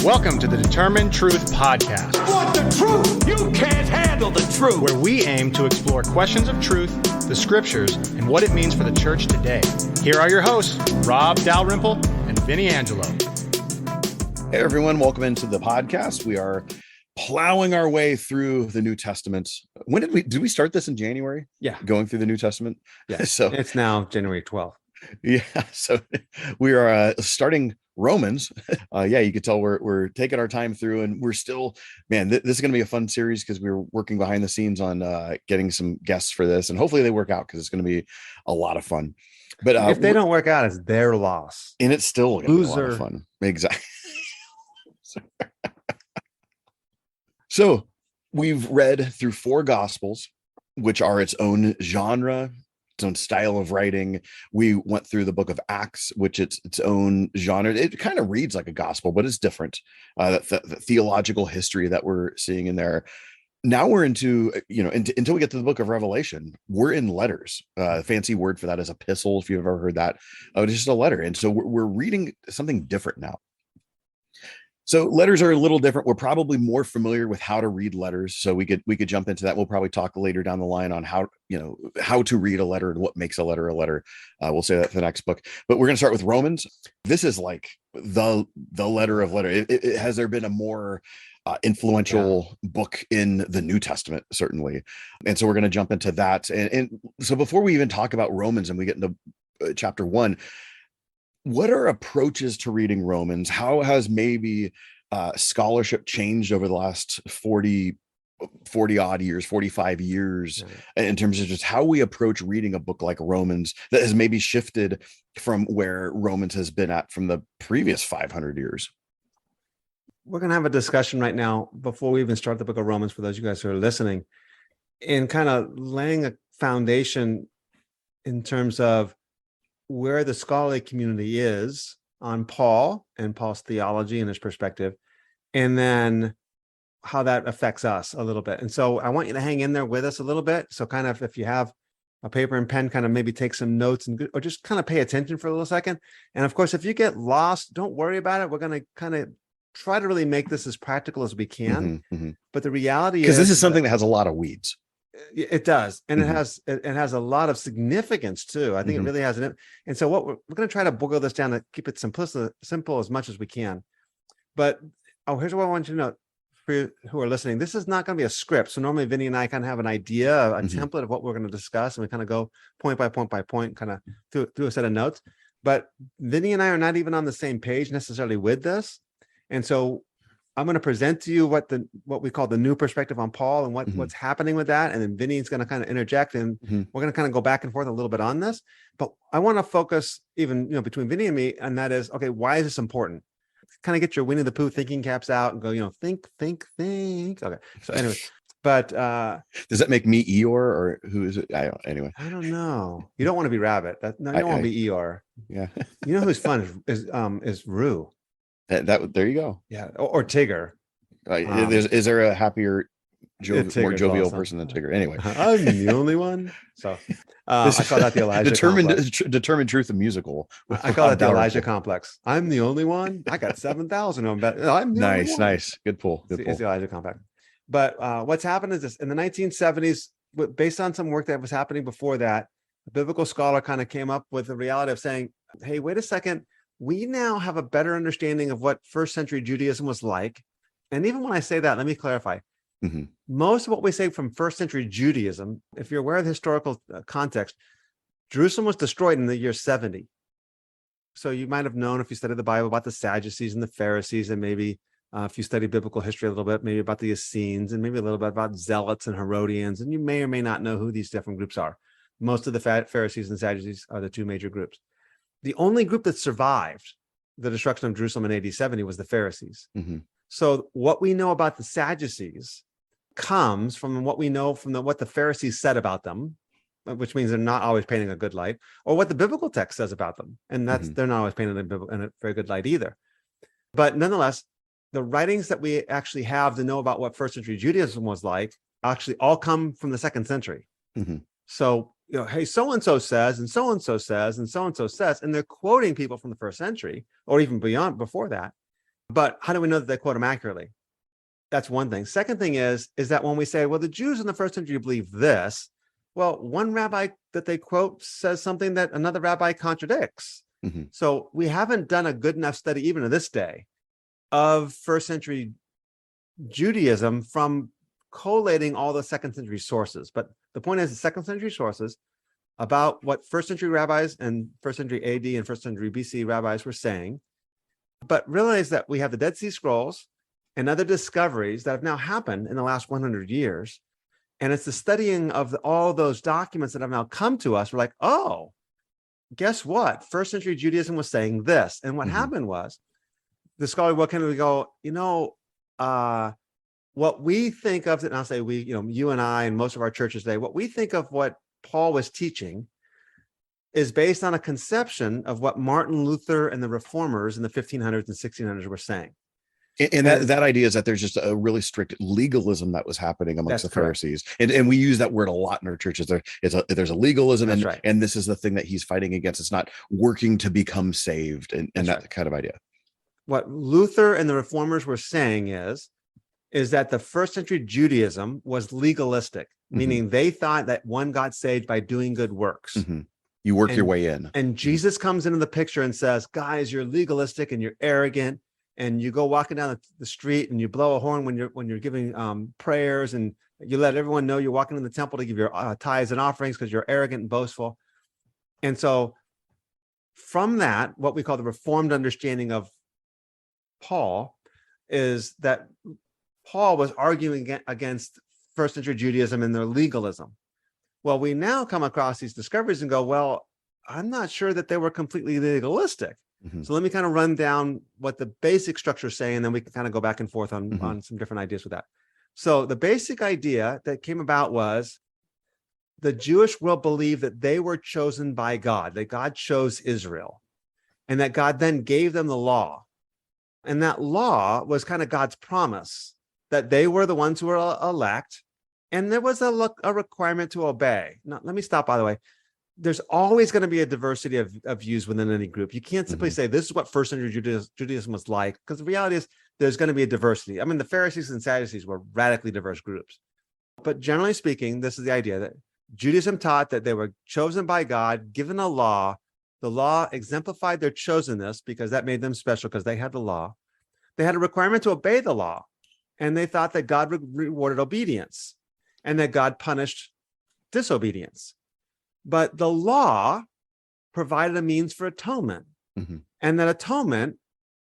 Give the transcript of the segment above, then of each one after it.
Welcome to the Determined Truth podcast. Want the truth? You can't handle the truth. Where we aim to explore questions of truth, the scriptures, and what it means for the church today. Here are your hosts, Rob Dalrymple and Vinnie Angelo. Hey everyone, welcome into the podcast. We are plowing our way through the New Testament. When did we start this in January? Yeah. Going through the New Testament? Yeah. So it's now January 12th. Yeah. So we are starting Romans. You could tell we're taking our time through, and we're still, this is going to be a fun series because we're working behind the scenes on getting some guests for this, and hopefully they work out because it's going to be a lot of fun. But if they don't work out, it's their loss. And it's still going to be a lot of fun. Exactly. So we've read through 4 Gospels, which are its own genre, its own style of writing. We went through the book of Acts, which it's its own genre. It kind of reads like a gospel, but it's different. The theological history that we're seeing in there. Now we're into, until we get to the book of Revelation, we're in letters. Fancy word for that is epistle, if you've ever heard that. It's just a letter. And so we're reading something different now. So letters are a little different. We're probably more familiar with how to read letters. So we could jump into that. We'll probably talk later down the line on how to read a letter and what makes a letter a letter. We'll say that for the next book, but we're going to start with Romans. This is like the letter of letter. Has there been a more influential book in the New Testament, certainly. And so we're going to jump into that. And so before we even talk about Romans and we get into chapter 1, what are approaches to reading Romans? How has maybe scholarship changed over the last 40 odd years, 45 years, in terms of just how we approach reading a book like Romans that has maybe shifted from where Romans has been at from the previous 500 years? We're going to have a discussion right now before we even start the book of Romans, for those of you guys who are listening, in kind of laying a foundation in terms of where the scholarly community is on Paul and Paul's theology and his perspective, and then how that affects us a little bit. And so I want you to hang in there with us a little bit. So kind of, if you have a paper and pen, kind of maybe take some notes or just kind of pay attention for a little second. And of course, if you get lost, don't worry about it. We're going to kind of try to really make this as practical as we can. But the reality is, because this is something that has a lot of weeds. It does, and it has a lot of significance too. I think it really has an. And so what we're going to try to boil this down to keep it simple as much as we can. But here's what I want you to know for you who are listening. This is not going to be a script. So normally Vinnie and I kind of have an idea, a template of what we're going to discuss, and we kind of go point by point by point, kind of through a set of notes. But Vinnie and I are not even on the same page necessarily with this, and so I'm going to present to you what we call the new perspective on Paul and what's happening with that. And then Vinny's going to kind of interject, and we're going to kind of go back and forth a little bit on this. But I want to focus even, between Vinny and me, and that is, okay, why is this important? Kind of get your Winnie the Pooh thinking caps out and go, think. Okay. So anyway, but does that make me Eeyore, or who is it? Anyway, I don't know. You don't want to be Rabbit. You don't want to be Eeyore. Yeah. You know who's fun is Rue. That there you go. Yeah, or Tigger. Is there a happier, more jovial awesome person than Tigger? Anyway, I'm the only one. So I call that the Elijah Determined Truth, the musical. I call that the Elijah complex. I'm the only one. I got 7,000 of them. I'm the only one. Nice. Good pull. It's the Elijah complex. But what's happened is this: in the 1970s, based on some work that was happening before that, a biblical scholar kind of came up with the reality of saying, "Hey, wait a second. We now have a better understanding of what first century Judaism was like." And even when I say that, let me clarify. Most of what we say from first century Judaism, if you're aware of the historical context, Jerusalem was destroyed in the year 70. So you might have known, if you studied the Bible, about the Sadducees and the Pharisees, and maybe if you study biblical history a little bit, maybe about the Essenes, and maybe a little bit about Zealots and Herodians. And you may or may not know who these different groups are. Most of the Pharisees and Sadducees are the 2 major groups. The only group that survived the destruction of Jerusalem in AD 70 was the Pharisees. So what we know about the Sadducees comes from what we know from what the Pharisees said about them, which means they're not always painting a good light, or what the biblical text says about them. And they're not always painted in a very good light either. But nonetheless, the writings that we actually have to know about what first century Judaism was like actually all come from the 2nd century. So hey, so-and-so says, and so-and-so says, and so-and-so says, and they're quoting people from the first century or even beyond before that. But how do we know that they quote them accurately? That's one thing. Second thing is that when we say, well, the Jews in the first century believe this, well, one rabbi that they quote says something that another rabbi contradicts. Mm-hmm. So we haven't done a good enough study, even to this day, of first century Judaism from collating all the second century sources. But the point is, the second century sources about what first century rabbis and first century AD and first century BC rabbis were saying, but realize that we have the Dead Sea Scrolls and other discoveries that have now happened in the last 100 years. And it's the studying of all those documents that have now come to us. We're like, oh, guess what? First century Judaism was saying this. And what happened was the scholar, what can we go, what we think of, and I'll say we, you and I and most of our churches today, what we think of what Paul was teaching is based on a conception of what Martin Luther and the reformers in the 1500s and 1600s were saying. And that idea is that there's just a really strict legalism that was happening amongst the Pharisees. And we use that word a lot in our churches. There's a legalism, and this is the thing that he's fighting against. It's not working to become saved and that kind of idea. What Luther and the reformers were saying is that the first century Judaism was legalistic, meaning they thought that one got saved by doing good works. You work your way in. And Jesus comes into the picture and says, guys, you're legalistic and you're arrogant. And you go walking down the street and you blow a horn when you're giving prayers, and you let everyone know you're walking in the temple to give your tithes and offerings because you're arrogant and boastful. And so from that, what we call the Reformed understanding of Paul is that Paul was arguing against first century Judaism and their legalism. Well, we now come across these discoveries and go, well, I'm not sure that they were completely legalistic. So let me kind of run down what the basic structure is saying, and then we can kind of go back and forth on some different ideas with that. So the basic idea that came about was the Jewish world believed that they were chosen by God, that God chose Israel, and that God then gave them the law. And that law was kind of God's promise that they were the ones who were elect, and there was a requirement to obey. Now, let me stop, by the way. There's always going to be a diversity of views within any group. You can't simply say this is what first century Judaism was like, because the reality is there's going to be a diversity. I mean, the Pharisees and Sadducees were radically diverse groups. But generally speaking, this is the idea that Judaism taught that they were chosen by God, given a law. The law exemplified their chosenness because that made them special because they had the law. They had a requirement to obey the law, and they thought that God rewarded obedience and that God punished disobedience. But the law provided a means for atonement, and that atonement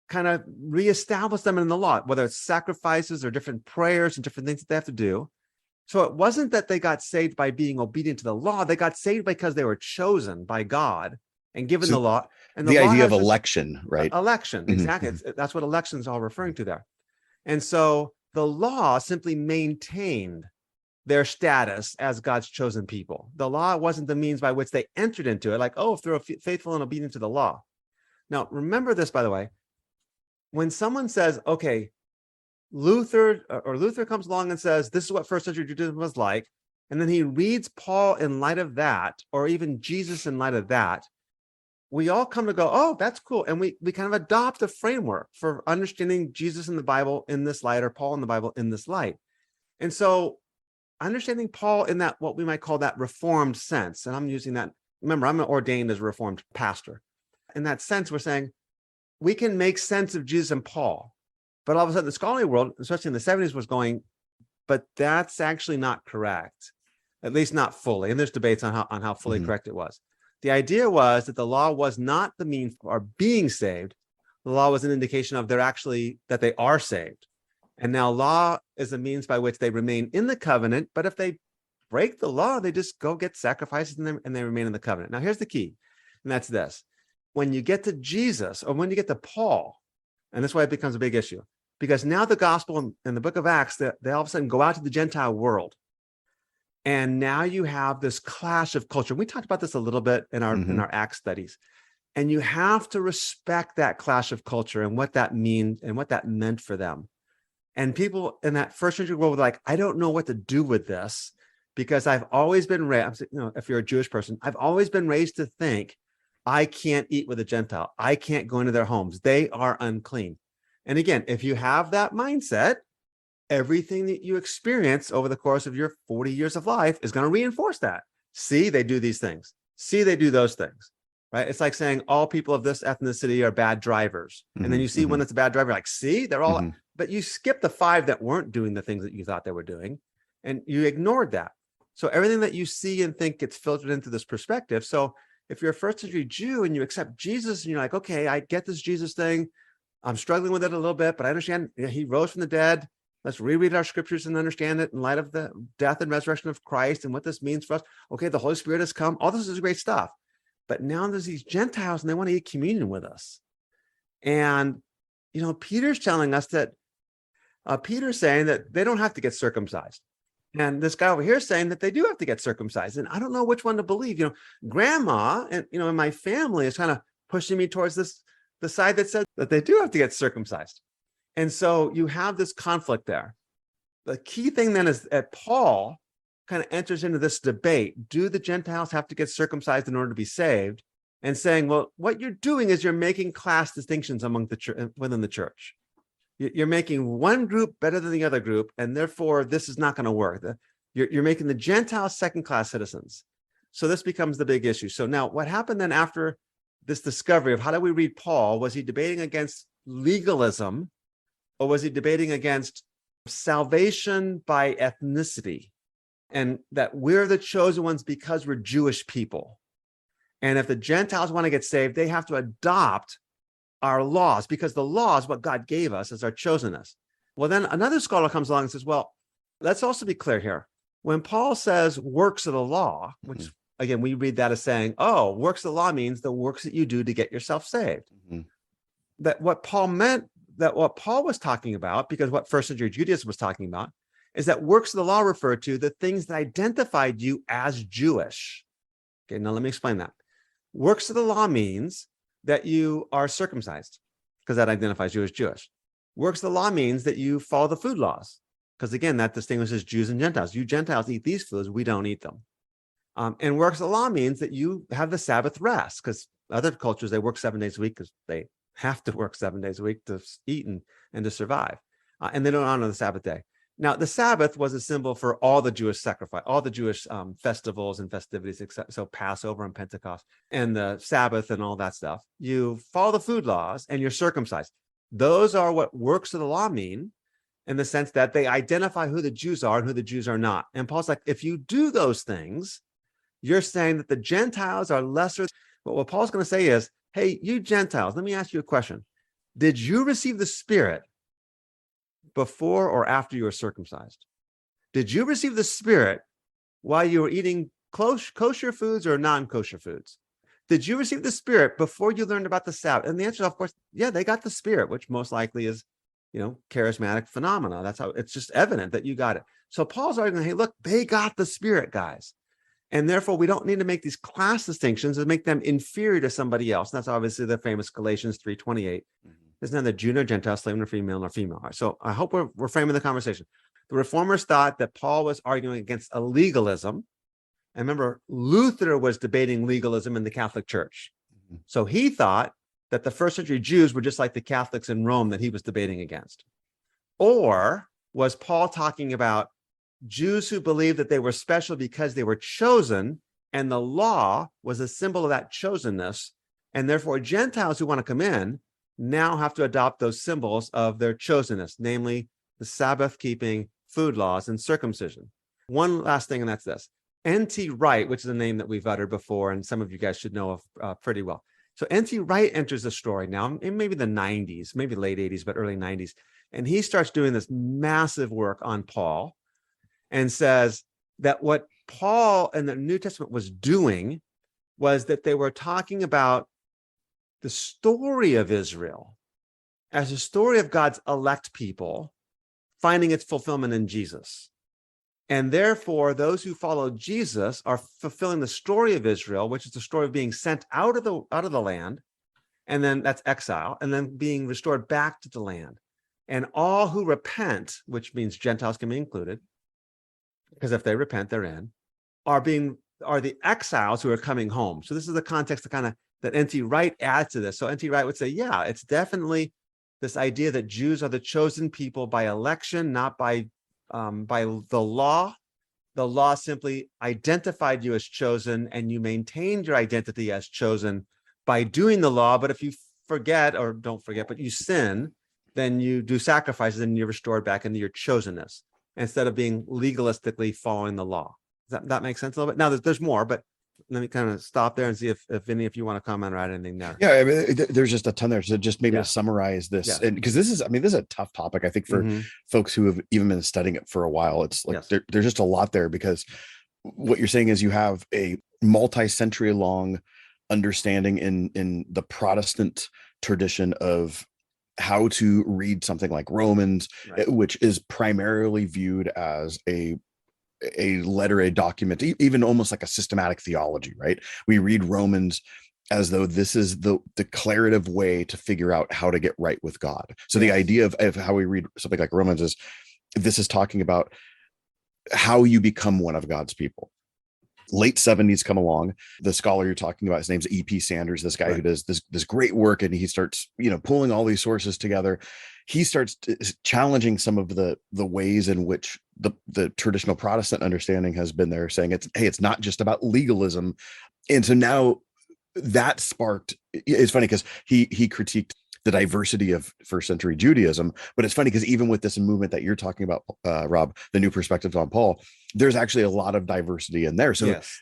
kind of reestablished them in the law, whether it's sacrifices or different prayers and different things that they have to do. So it wasn't that they got saved by being obedient to the law. They got saved because they were chosen by God and given the law. And the idea of election, right? Election, exactly. That's what election is all referring to there. And so the law simply maintained their status as God's chosen people. The law wasn't the means by which they entered into it, like, oh, if they're faithful and obedient to the law. Now, remember this, by the way, when someone says, okay, Luther comes along and says, this is what first century Judaism was like, and then he reads Paul in light of that, or even Jesus in light of that, we all come to go, oh, that's cool. And we kind of adopt a framework for understanding Jesus in the Bible in this light, or Paul in the Bible in this light. And so understanding Paul in that, what we might call that reformed sense, and I'm using that, remember, I'm ordained as a reformed pastor. In that sense, we're saying we can make sense of Jesus and Paul, but all of a sudden the scholarly world, especially in the 70s, was going, but that's actually not correct, at least not fully. And there's debates on how fully correct it was. The idea was that the law was not the means for being saved. The law was an indication of that they are saved. And now law is a means by which they remain in the covenant. But if they break the law, they just go get sacrifices and they remain in the covenant. Now, here's the key, and that's this. When you get to Jesus, or when you get to Paul, and that's why it becomes a big issue, because now the gospel in the book of Acts, they all of a sudden go out to the Gentile world. And now you have this clash of culture. We talked about this a little bit in our Acts studies. And you have to respect that clash of culture and what that means and what that meant for them. And people in that first century world were like, I don't know what to do with this, because I've always been raised, if you're a Jewish person, I've always been raised to think I can't eat with a Gentile. I can't go into their homes. They are unclean. And again, if you have that mindset, everything that you experience over the course of your 40 years of life is going to reinforce that. See, they do these things. See, they do those things, right? It's like saying all people of this ethnicity are bad drivers. And then you see when it's a bad driver, like, see, they're all, but you skip the 5 that weren't doing the things that you thought they were doing, and you ignored that. So everything that you see and think gets filtered into this perspective. So if you're a first century Jew and you accept Jesus and you're like, okay, I get this Jesus thing. I'm struggling with it a little bit, but I understand he rose from the dead. Let's reread our scriptures and understand it in light of the death and resurrection of Christ and what this means for us. Okay, the Holy Spirit has come. All this is great stuff. But now there's these Gentiles and they want to eat communion with us. And, you know, Peter's telling us that, Peter's saying that they don't have to get circumcised. And this guy over here is saying that they do have to get circumcised. And I don't know which one to believe. You know, grandma and, you know, and my family is kind of pushing me towards the side that says that they do have to get circumcised. And so you have this conflict there. The key thing then is that Paul kind of enters into this debate. Do the Gentiles have to get circumcised in order to be saved? And saying, well, what you're doing is you're making class distinctions among the church, within the church. You're making one group better than the other group, and therefore this is not going to work. You're making the Gentiles second-class citizens. So this becomes the big issue. So now what happened then after this discovery of how do we read Paul? Was he debating against legalism, or was he debating against salvation by ethnicity? And that we're the chosen ones because we're Jewish people. And if the Gentiles want to get saved, they have to adopt our laws, because the law is what God gave us as our chosenness. Well, then another scholar comes along and says, well, let's also be clear here. When Paul says works of the law, which again, we read that as saying, oh, works of the law means the works that you do to get yourself saved. That what Paul meant, that what Paul was talking about, because what first century Judaism was talking about, is that works of the law referred to the things that identified you as Jewish. Okay, now let me explain that. Works of the law means that you are circumcised, because that identifies you as Jewish. Works of the law means that you follow the food laws, because again, that distinguishes Jews and Gentiles. You Gentiles eat these foods, we don't eat them. And works of the law means that you have the Sabbath rest, because other cultures, they work 7 days a week because they have to work 7 days a week to eat and to survive. And they don't honor the Sabbath day. Now, the Sabbath was a symbol for all the Jewish sacrifice, all the Jewish festivals and festivities, except so Passover and Pentecost and the Sabbath and all that stuff. You follow the food laws and you're circumcised. Those are what works of the law mean, in the sense that they identify who the Jews are and who the Jews are not. And Paul's like, if you do those things, you're saying that the Gentiles are lesser. But what Paul's going to say is, hey, you Gentiles, let me ask you a question. Did you receive the Spirit before or after you were circumcised? Did you receive the Spirit while you were eating kosher foods or non-kosher foods? Did you receive the Spirit before you learned about the Sabbath? And the answer is, of course, yeah, they got the Spirit, which most likely is, you know, charismatic phenomena. That's how it's just evident that you got it. So Paul's arguing, hey, look, they got the Spirit, guys. And therefore, we don't need to make these class distinctions and make them inferior to somebody else. And that's obviously the famous Galatians 3:28. There's neither Jew nor Gentile, slave nor female. So I hope we're framing the conversation. The reformers thought that Paul was arguing against a legalism. And remember, Luther was debating legalism in the Catholic Church. So he thought that the first century Jews were just like the Catholics in Rome that he was debating against. Or was Paul talking about Jews who believed that they were special because they were chosen, and the law was a symbol of that chosenness, and therefore Gentiles who want to come in now have to adopt those symbols of their chosenness, namely the Sabbath keeping, food laws, and circumcision. One last thing, and that's this. N.T. Wright, which is a name that we've uttered before, and some of you guys should know of pretty well. So N.T. Wright enters the story now in maybe the 90s, maybe late 80s, but early 90s. And he starts doing this massive work on Paul and says that what Paul and the New Testament was doing was that they were talking about the story of Israel as a story of God's elect people finding its fulfillment in Jesus. And therefore, those who follow Jesus are fulfilling the story of Israel, which is the story of being sent out of the land, and then that's exile, and then being restored back to the land. And all who repent, which means Gentiles can be included, because if they repent, they're in, are the exiles who are coming home. So this is the context that N.T. Wright adds to this. So N.T. Wright would say, yeah, it's definitely this idea that Jews are the chosen people by election, not by the law. The law simply identified you as chosen, and you maintained your identity as chosen by doing the law. But if you forget, or don't forget, but you sin, then you do sacrifices and you're restored back into your chosenness instead of being legalistically following the law. Does that make sense a little bit? Now there's more, but let me kind of stop there and see if Vinnie, if you want to comment or add anything there. Yeah, I mean, there's just a ton there. So just maybe Yeah. to summarize this, Yeah. and because this is a tough topic, I think, for Mhm. folks who have even been studying it for a while. It's like Yes. there's just a lot there, because what you're saying is you have a multi-century long understanding in the Protestant tradition of how to read something like Romans, Right. which is primarily viewed as a letter, a document, even almost like a systematic theology, right? We read Romans as though this is the declarative way to figure out how to get right with God. So the idea of how we read something like Romans is, this is talking about how you become one of God's people. Late 70s come along. The scholar you're talking about, his name's E.P. Sanders, this guy who does this great work, and he starts, pulling all these sources together. He starts challenging some of the ways in which the traditional Protestant understanding has been there, saying it's not just about legalism. And so now that sparked, it's funny because he critiqued the diversity of first century Judaism, but it's funny because even with this movement that you're talking about, Rob, the new perspectives on Paul, there's actually a lot of diversity in there. So Yes,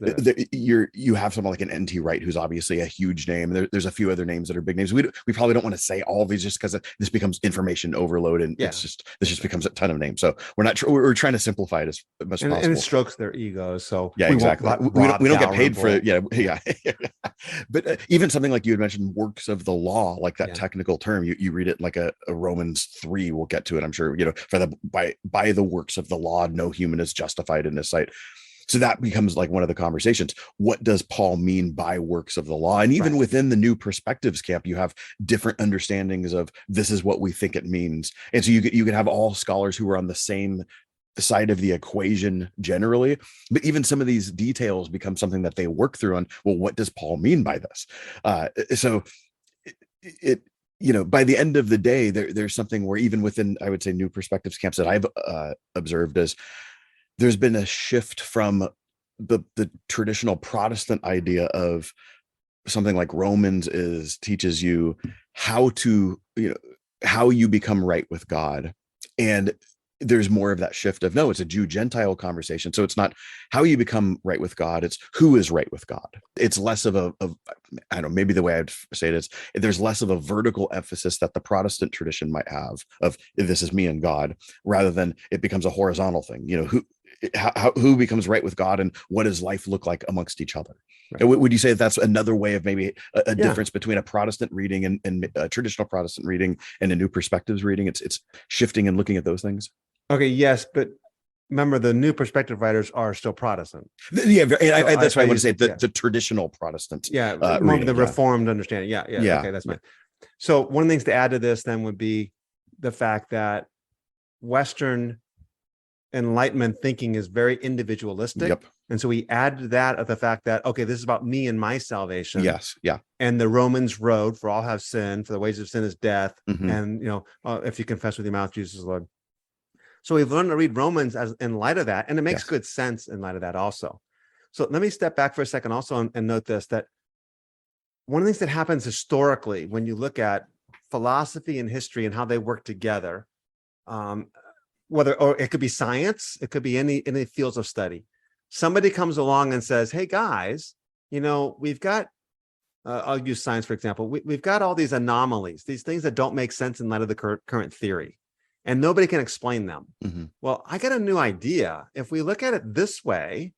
you have someone like an N.T. Wright, who's obviously a huge name. There's a few other names that are big names. We probably don't want to say all of these just because this becomes information overload, and this just becomes a ton of names. So we're trying to simplify it as much as possible. And it strokes their egos. So yeah, exactly. We don't get paid for it. Yeah. But even something like you had mentioned, works of the law, like that technical term, you read it like a Romans 3. We'll get to it, I'm sure. For by the works of the law, no human is justified in this sight. So that becomes like one of the conversations. What does Paul mean by works of the law? And even within the new perspectives camp, you have different understandings of this is what we think it means. And so you could have all scholars who are on the same side of the equation generally, but even some of these details become something that they work through on, well, what does Paul mean by this? So it by the end of the day, there's something where even within, I would say, new perspectives camps that I've observed is there's been a shift from the traditional Protestant idea of something like Romans teaches you how to, how you become right with God. And there's more of that shift of, no, it's a Jew-Gentile conversation. So it's not how you become right with God, it's who is right with God. It's less of I don't know, maybe the way I'd say it is, there's less of a vertical emphasis that the Protestant tradition might have of this is me and God, rather than it becomes a horizontal thing. Who becomes right with God, and what does life look like amongst each other? Right. Would you say that's another way of maybe a difference between a Protestant reading and a traditional Protestant reading and a new perspectives reading? It's shifting and looking at those things. Okay, yes, but remember, the new perspective writers are still Protestant. Yeah, that's why I want to say the traditional Protestant. More of the Reformed understanding. Yeah. Okay, that's fine. So one of the things to add to this then would be the fact that Western Enlightenment thinking is very individualistic. Yep. And so we add to that of the fact that, okay, this is about me and my salvation. Yes. Yeah. And the Romans road, for all have sinned, for the wages of sin is death. Mm-hmm. And, if you confess with your mouth, Jesus is Lord. So we've learned to read Romans as in light of that. And it makes good sense in light of that also. So let me step back for a second also and note this, that one of the things that happens historically when you look at philosophy and history and how they work together, or it could be science, it could be any fields of study. Somebody comes along and says, hey guys, we've got, I'll use science for example, we've got all these anomalies, these things that don't make sense in light of the current theory, and nobody can explain them. Mm-hmm. Well, I got a new idea. If we look at it this way,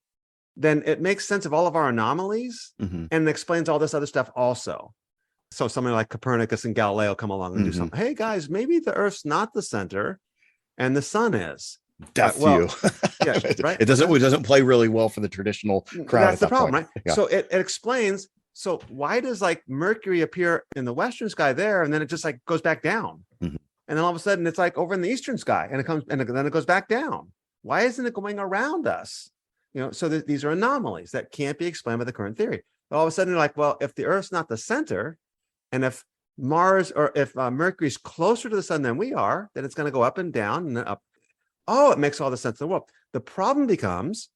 then it makes sense of all of our anomalies, mm-hmm. and it explains all this other stuff also. So somebody like Copernicus and Galileo come along and do something. Hey guys, maybe the Earth's not the center and the sun is. Deaf view. Yeah, right. It doesn't play really well for the traditional crowd. That's the problem, point. right? Yeah. So it explains. So why does like Mercury appear in the western sky there, and then it just like goes back down, mm-hmm. and then all of a sudden it's like over in the eastern sky, and it comes, and then it goes back down. Why isn't it going around us? So these are anomalies that can't be explained by the current theory. But all of a sudden, you're like, well, if the Earth's not the center, and if Mars, or if Mercury's closer to the sun than we are, then it's going to go up and down and then up. Oh, it makes all the sense in the world. The problem becomes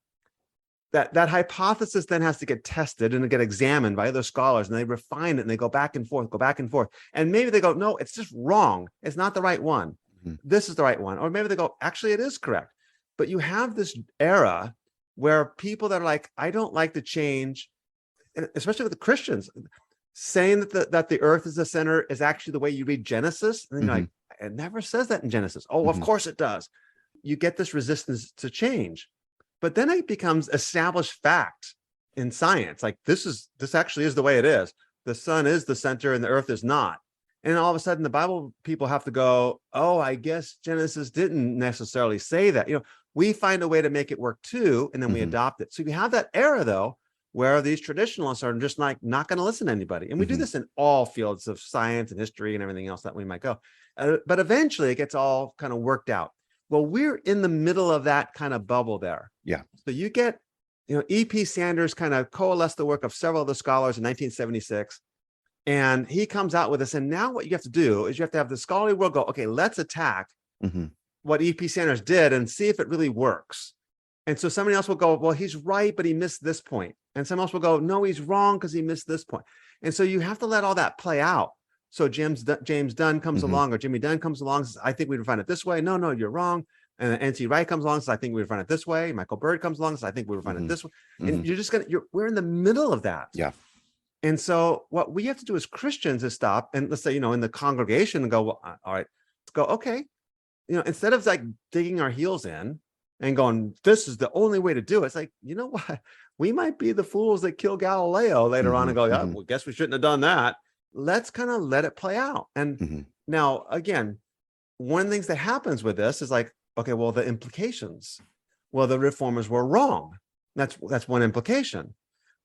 that hypothesis then has to get tested and get examined by other scholars, and they refine it and they go back and forth. And maybe they go, no, it's just wrong. It's not the right one. This is the right one. Or maybe they go, actually, it is correct. But you have this era where people that are like, I don't like to change, especially with the Christians, saying that the earth is the center is actually the way you read Genesis. And then you're like, it never says that in Genesis. Oh, of course it does. You get this resistance to change. But then it becomes established fact in science. Like this actually is the way it is. The sun is the center and the earth is not. And all of a sudden the Bible people have to go, oh, I guess Genesis didn't necessarily say that. We find a way to make it work too, and then we adopt it. So you have that era though, where these traditionalists are just like not going to listen to anybody. And we do this in all fields of science and history and everything else that we might go. But eventually it gets all kind of worked out. Well, we're in the middle of that kind of bubble there. Yeah. So you get, E.P. Sanders kind of coalesced the work of several of the scholars in 1976. And he comes out with this. And now what you have to do is you have to have the scholarly world go, okay, let's attack what E.P. Sanders did and see if it really works. And so somebody else will go, well, he's right, but he missed this point. And someone else will go, no, he's wrong because he missed this point. And so you have to let all that play out. So James Dunn comes along, or Jimmy Dunn comes along and says, I think we would find it this way. No, you're wrong. And N.C. Wright comes along and says, I think we would find it this way. Michael Bird comes along and says, I think we would find it this way. And we're in the middle of that. Yeah. And so what we have to do as Christians is stop and let's say, in the congregation and go, well, all right, let's go, okay. Instead of like digging our heels in and going, this is the only way to do it. It's like, you know what? We might be the fools that kill Galileo later on and go, yeah, well, guess we shouldn't have done that. Let's kind of let it play out. And now, again, one of the things that happens with this is like, okay, well, the implications. Well, the reformers were wrong. That's one implication.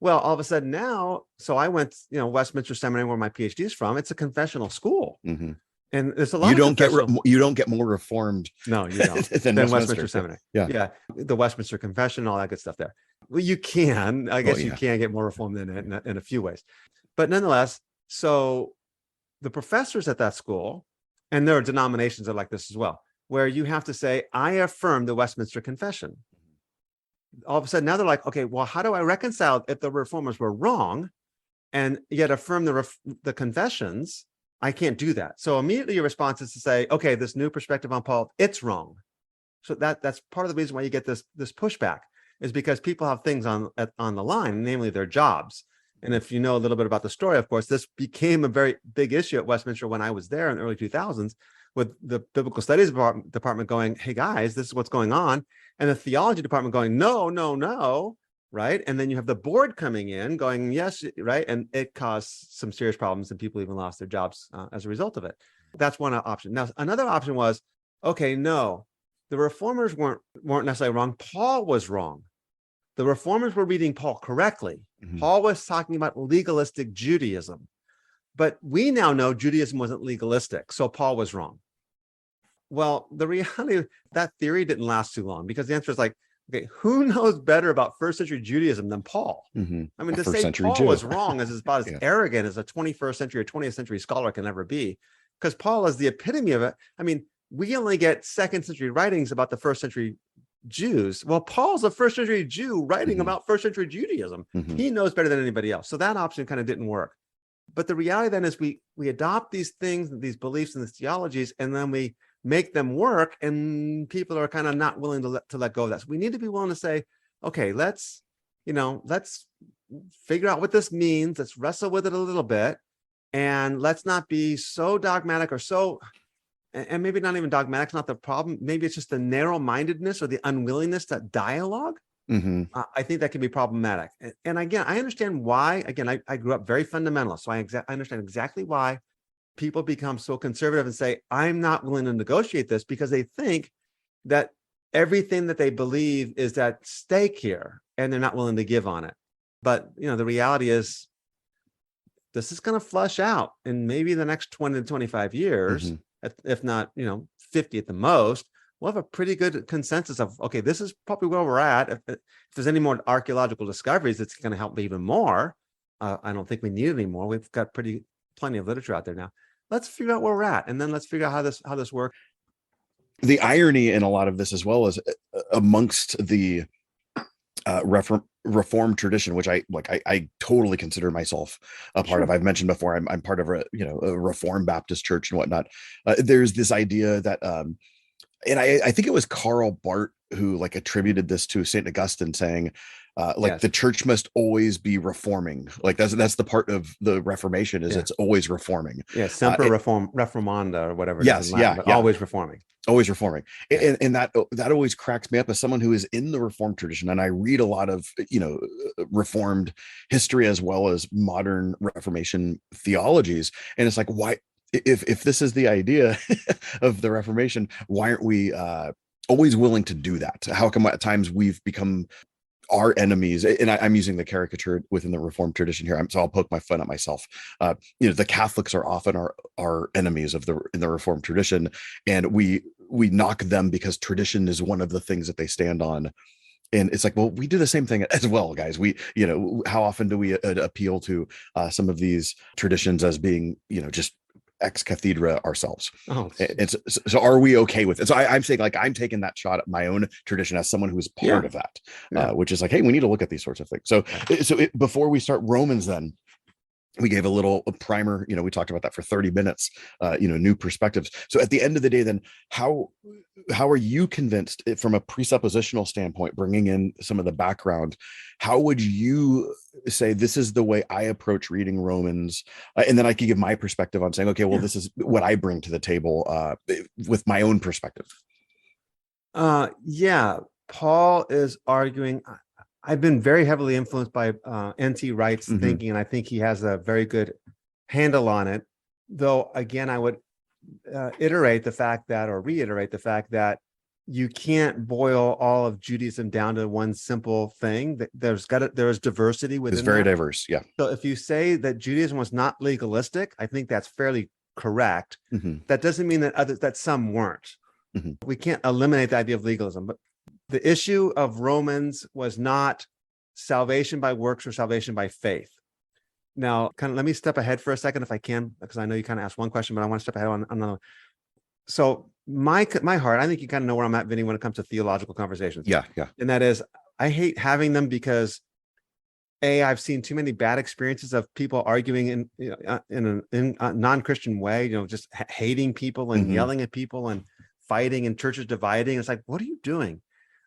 Well, all of a sudden now, so I went, Westminster Seminary, where my PhD is from. It's a confessional school. And there's a lot. You don't get more reformed. No, you don't. than Westminster Seminary. Yeah. The Westminster Confession, all that good stuff there. Well, you can, I guess you can get more reformed in a few ways, but nonetheless, so the professors at that school, and there are denominations that are like this as well, where you have to say, I affirm the Westminster Confession. All of a sudden now they're like, okay, well, how do I reconcile if the reformers were wrong and yet affirm the confessions? I can't do that. So immediately your response is to say, okay, this new perspective on Paul, it's wrong. So that's part of the reason why you get this pushback, is because people have things on the line, namely their jobs. And if you know a little bit about the story, of course, this became a very big issue at Westminster when I was there in the early 2000s, with the biblical studies department going, hey guys, this is what's going on. And the theology department going, no, right? And then you have the board coming in going, yes, right? And it caused some serious problems and people even lost their jobs as a result of it. That's one option. Now, another option was, okay, no, the reformers weren't necessarily wrong. Paul was wrong. The reformers were reading Paul correctly. Paul was talking about legalistic Judaism. But we now know Judaism wasn't legalistic, so Paul was wrong. Well, the reality, that theory didn't last too long, because the answer is like, okay, who knows better about first century Judaism than Paul? I mean, to say Paul was wrong is about as arrogant as a 21st century or 20th century scholar can ever be, because Paul is the epitome of it. I mean, we only get second century writings about the first century Jews. Well, Paul's a first century Jew writing about first century Judaism. He knows better than anybody else. So that option kind of didn't work. But the reality then is we adopt these things, these beliefs and these theologies, and then we make them work, and people are kind of not willing to let go of that. So we need to be willing to say, okay, let's figure out what this means. Let's wrestle with it a little bit, and let's not be so dogmatic or so, and maybe not even dogmatic is not the problem. Maybe it's just the narrow-mindedness or the unwillingness to dialogue. I think that can be problematic. And again, I understand why. Again, I grew up very fundamentalist, so I understand exactly why people become so conservative and say, I'm not willing to negotiate this, because they think that everything that they believe is at stake here, and they're not willing to give on it. But, the reality is this is going to flush out in maybe the next 20 to 25 years, if not, 50 at the most. We'll have a pretty good consensus of, okay, this is probably where we're at. If there's any more archaeological discoveries, it's going to help me even more. I don't think we need any more. We've got plenty of literature out there now. let's figure out where we're at, and then let's figure out how this works. The irony in a lot of this as well is amongst the Reformed tradition, which I totally consider myself a part of. I've mentioned before, I'm part of a Reformed Baptist church and whatnot. There's this idea that, and I think it was Karl Barth who like attributed this to St. Augustine, saying Yes. the church must always be reforming. Like that's the part of the Reformation is it's always reforming. Yeah, semper reformanda or whatever. Yes, it is in Latin, but always reforming. Always reforming. And that always cracks me up as someone who is in the Reformed tradition, and I read a lot of Reformed history as well as modern Reformation theologies, and it's like, why, if this is the idea of the Reformation, why aren't we always willing to do that? How come at times we've become our enemies? And I'm using the caricature within the Reformed tradition here, so I'll poke my fun at myself. The Catholics are often our enemies in the Reformed tradition, and we knock them because tradition is one of the things that they stand on. And it's like, well, we do the same thing as well, guys. How often do we appeal to some of these traditions as being just ex cathedra ourselves? And so are we okay with it? So I'm saying, like, I'm taking that shot at my own tradition as someone who's part of that, which is like, hey, we need to look at these sorts of things. So before we start Romans, then we gave a primer, we talked about that for 30 minutes, new perspectives. So at the end of the day, then how are you convinced from a presuppositional standpoint, bringing in some of the background, how would you say this is the way I approach reading Romans? And then I could give my perspective on saying, okay, well, this is what I bring to the table with my own perspective. Paul is arguing. I've been very heavily influenced by N.T. Wright's thinking, and I think he has a very good handle on it. Though, again, I would reiterate the fact that you can't boil all of Judaism down to one simple thing. There's diversity within. It's very diverse, yeah. So if you say that Judaism was not legalistic, I think that's fairly correct. That doesn't mean that some weren't. We can't eliminate the idea of legalism, but the issue of Romans was not salvation by works or salvation by faith. Now, let me step ahead for a second if I can, because I know you kind of asked one question, but I want to step ahead on another. So my heart, I think you kind of know where I'm at, Vinnie, when it comes to theological conversations. Yeah. And that is, I hate having them because I've seen too many bad experiences of people arguing in a non-Christian way, just hating people and yelling at people and fighting and churches dividing. It's like, what are you doing?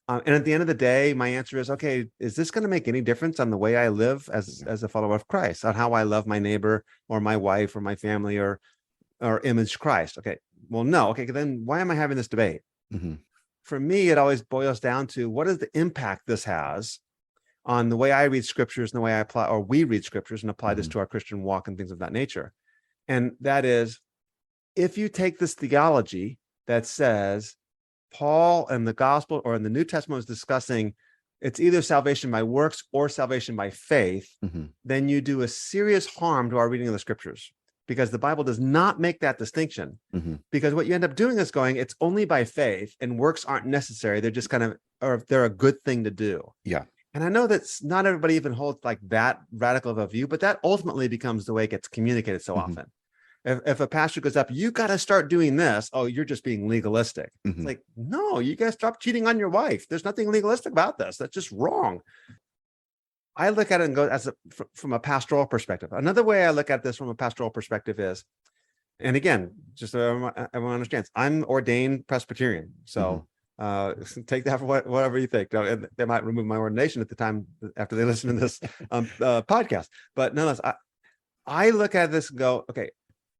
And at the end of the day, my answer is, okay, is this going to make any difference on the way I live as a follower of Christ, on how I love my neighbor or my wife or my family or image Christ? Okay, well, no. Okay, then why am I having this debate? For me, it always boils down to, what is the impact this has on the way I read scriptures and the way I apply, or we read scriptures and apply this to our Christian walk and things of that nature. And that is, if you take this theology that says Paul and the gospel or in the New Testament was discussing it's either salvation by works or salvation by faith, then you do a serious harm to our reading of the scriptures, because the Bible does not make that distinction. Because what you end up doing is going, it's only by faith and works aren't necessary. They're just they're a good thing to do. Yeah. And I know that not everybody even holds like that radical of a view, but that ultimately becomes the way it gets communicated so often. If a pastor goes up, you got to start doing this. Oh, you're just being legalistic. It's like, no, you guys stop cheating on your wife. There's nothing legalistic about this. That's just wrong. I look at it and go from a pastoral perspective. Another way I look at this from a pastoral perspective is, and again, just so everyone understands, I'm ordained Presbyterian. So take that for whatever you think. They might remove my ordination at the time after they listen to this podcast. But nonetheless, I look at this and go, okay,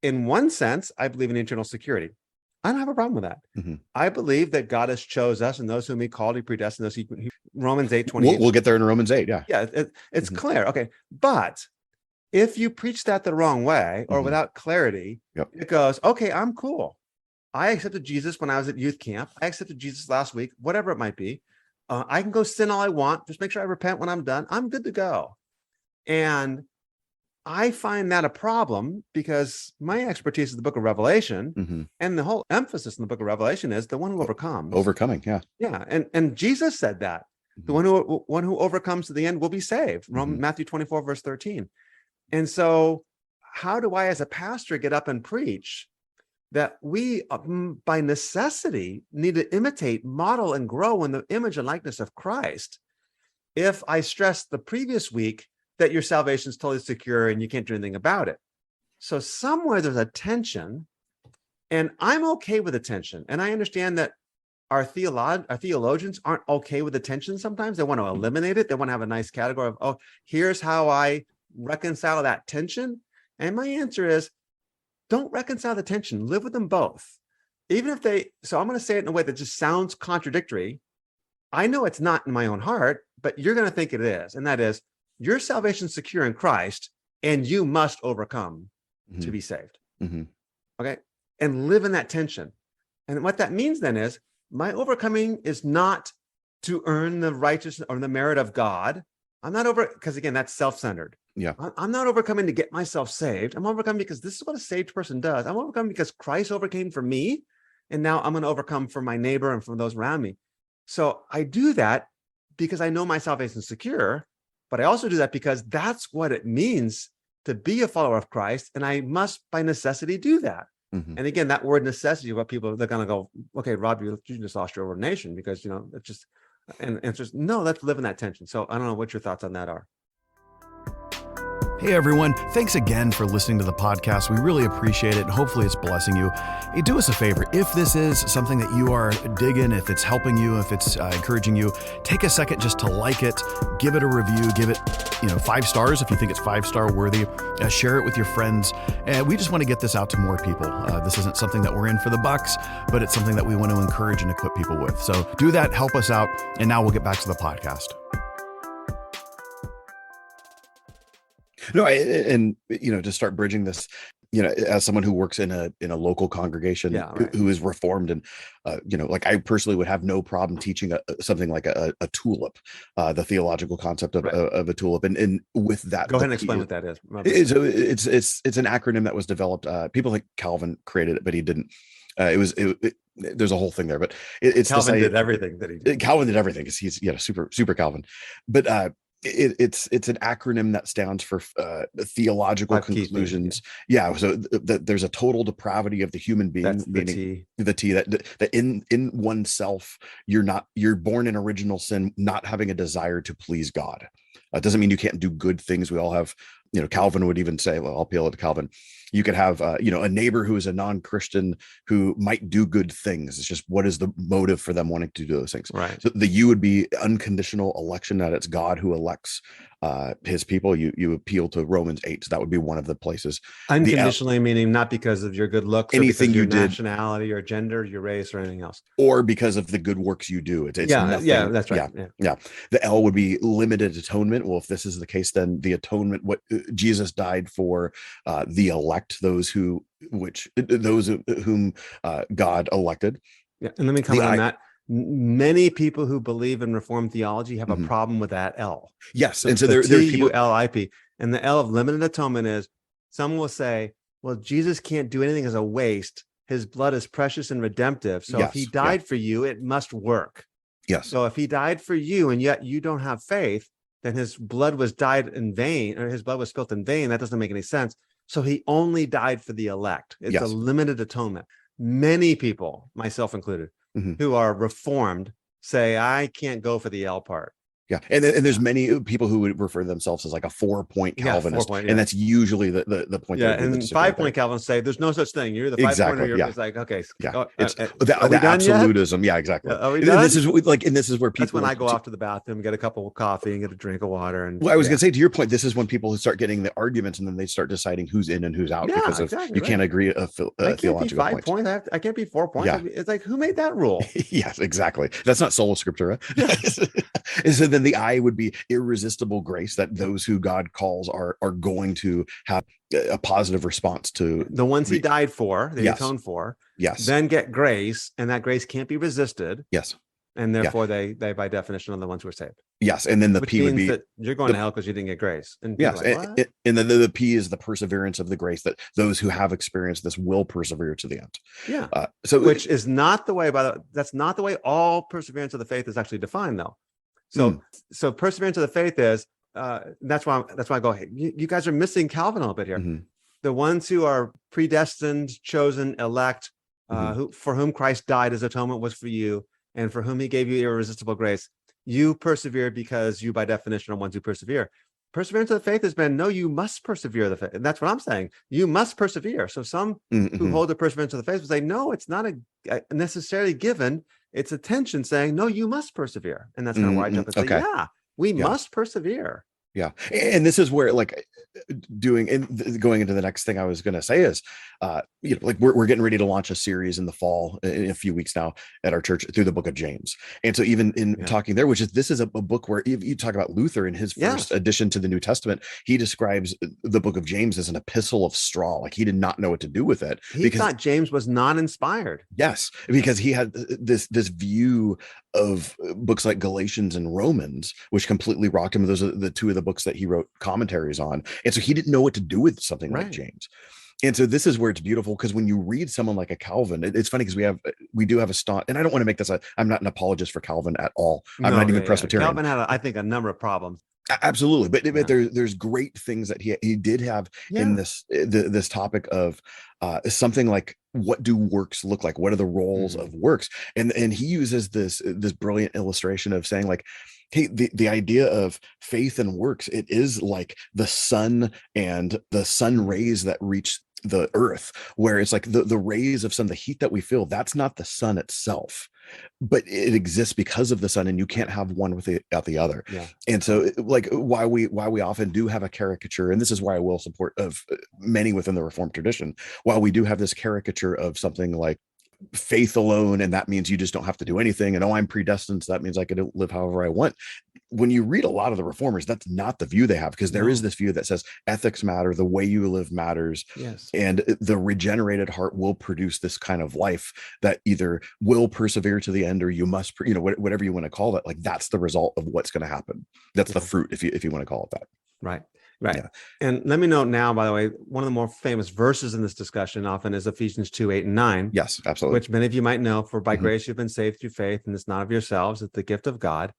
in one sense, I believe in eternal security. I don't have a problem with that. I believe that God has chose us, and those whom he called, he predestined those. Romans 8:28. We'll get there in Romans 8. Yeah. Yeah, it's clear. Okay. But if you preach that the wrong way or without clarity, it goes, okay, I'm cool. I accepted Jesus when I was at youth camp. I accepted Jesus last week, whatever it might be. I can go sin all I want. Just make sure I repent when I'm done. I'm good to go. And I find that a problem, because my expertise is the book of Revelation, and the whole emphasis in the book of Revelation is the one who overcomes. Overcoming, yeah. Yeah, and Jesus said that. The one who overcomes to the end will be saved. Matthew 24, verse 13. And so how do I, as a pastor, get up and preach that we, by necessity, need to imitate, model, and grow in the image and likeness of Christ? If I stressed the previous week that your salvation is totally secure and you can't do anything about it. So somewhere there's a tension, and I'm okay with the tension. And I understand that our theologians aren't okay with the tension sometimes. They want to eliminate it. They want to have a nice category of, oh, here's how I reconcile that tension. And my answer is, don't reconcile the tension. Live with them both. Even if so I'm going to say it in a way that just sounds contradictory. I know it's not in my own heart, but you're going to think it is. And that is, your salvation is secure in Christ, and you must overcome to be saved. Okay. And live in that tension. And what that means then is, my overcoming is not to earn the righteousness or the merit of God. I'm not because again, that's self-centered. Yeah. I'm not overcoming to get myself saved. I'm overcoming because this is what a saved person does. I'm overcoming because Christ overcame for me. And now I'm going to overcome for my neighbor and for those around me. So I do that because I know my salvation is secure, but I also do that because that's what it means to be a follower of Christ. And I must by necessity do that. And again, that word necessity, what people, they're going to go, okay, Rob, you just lost your ordination because, it's just, and it's just, no, let's live in that tension. So I don't know what your thoughts on that are. Hey everyone, thanks again for listening to the podcast. We really appreciate it, and hopefully it's blessing you. Hey, do us a favor. If this is something that you are digging, if it's helping you, if it's encouraging you, take a second just to like it, give it a review, give it 5 stars if you think it's 5-star worthy. Share it with your friends. And we just want to get this out to more people. This isn't something that we're in for the bucks, but it's something that we want to encourage and equip people with. So do that, help us out, and now we'll get back to the podcast. No, and to start bridging this, as someone who works in a local congregation who is reformed, and like I personally would have no problem teaching something like a tulip, the theological concept of a tulip, and with that, go ahead and explain what that is. It's an acronym that was developed. People think Calvin created it, but he didn't. There's a whole thing there, but it's Calvin did everything that he did. Calvin did everything because he's super Calvin, but it's an acronym that stands for theological conclusions. So there's a total depravity of the human being. That's meaning the T that in oneself you're born in original sin, not having a desire to please God. It doesn't mean you can't do good things. We all have, Calvin would even say, well, I'll appeal it to Calvin. You could have, a neighbor who is a non-Christian who might do good things. It's just, what is the motive for them wanting to do those things? Right. So the U would be unconditional election, that it's God who elects his people. You appeal to Romans 8. So that would be one of the places. Unconditionally, meaning not because of your good looks, anything or because you of your did, nationality or gender, your race, or anything else, or because of the good works you do. It's nothing. Yeah, that's right. Yeah. The L would be limited atonement. Well, if this is the case, then the atonement, what Jesus died for, the elect, those whom God elected. Yeah, and let me comment on that. Many people who believe in Reformed theology have a problem with that L. Yes, and so there's people T-U-L-I-P, and the L of limited atonement is, some will say, well, Jesus can't do anything as a waste. His blood is precious and redemptive. So if he died for you, it must work. Yes. So if he died for you and yet you don't have faith, then his blood was died in vain, or his blood was spilt in vain. That doesn't make any sense. So he only died for the elect. It's a limited atonement. Many people, myself included, who are Reformed say, I can't go for the L part. Yeah, and there's many people who would refer to themselves as like a 4-point Calvinist, and that's usually the point. Yeah, and 5-point Calvinists say there's no such thing. You're the 5-pointer. It's like, okay, it's the absolutism. Yeah, exactly. Are we done? This is where people. That's when I go off to the bathroom, get a cup of coffee, and get a drink of water. And I was going to say, to your point, this is when people start getting the arguments, and then they start deciding who's in and who's out because you can't agree a theological point. I can't be 4 points. It's like, who made that rule? Yes, exactly. That's not sola scriptura. And so then the I would be irresistible grace, that those who God calls are going to have a positive response to the ones he died for, they atoned for. Yes. Then get grace, and that grace can't be resisted. Yes. And therefore they by definition are the ones who are saved. Yes. And then the Which P would be that you're going to hell because you didn't get grace. And yes. And then the P is the perseverance of the grace, that those who have experienced this will persevere to the end. Yeah. Which is not the way, that's not the way all perseverance of the faith is actually defined, though. So perseverance of the faith is that's why I go, hey, you guys are missing Calvin a little bit here. the ones who are predestined, chosen, elect, for whom Christ died as atonement was for you, and for whom he gave you irresistible grace. You persevere because you, by definition, are ones who persevere. Perseverance of the faith has been, no, you must persevere the faith. And that's what I'm saying. You must persevere. So some who hold the perseverance of the faith will say, no, it's not a necessarily given. It's a tension saying, no, you must persevere. And that's kind of where I jump and say, yeah, we must persevere. Yeah. And this is where like going into the next thing I was going to say is, like we're getting ready to launch a series in the fall in a few weeks now at our church through the book of James. And so even in talking there, this is a book where you talk about Luther in his first addition to the New Testament, he describes the book of James as an epistle of straw. Like he did not know what to do with it. He thought James was non-inspired. Yes, because he had this view of books like Galatians and Romans, which completely rocked him. Those are the two of the books that he wrote commentaries on. And so he didn't know what to do with something like James. And so this is where it's beautiful, because when you read someone like a Calvin, it's funny because we do have a staunch, and I don't want to make this I'm not an apologist for Calvin at all. I'm not even Presbyterian. Calvin had, I think, a number of problems. Absolutely. But there's great things that he did have in this topic of something like, what do works look like? What are the roles of works? And he uses this brilliant illustration of saying, like, hey, the idea of faith and works, it is like the sun and the sun rays that reach the earth, where it's like the rays of sun, the heat that we feel, that's not the sun itself, but it exists because of the sun, and you can't have one without the other. And so like why we often do have a caricature, and this is why I will support of many within the Reformed tradition, while we do have this caricature of something like faith alone, and that means you just don't have to do anything, and I'm predestined, so that means I can live however I want. When you read a lot of the reformers, that's not the view they have, because there is this view that says ethics matter, the way you live matters, and the regenerated heart will produce this kind of life that either will persevere to the end, or you must, whatever you want to call it, like that's the result of what's going to happen. That's the fruit, if you want to call it that. Right. And let me note now, by the way, one of the more famous verses in this discussion often is Ephesians 2:8-9. Yes, absolutely. Which many of you might know, for by grace you've been saved through faith, and it's not of yourselves, it's the gift of God,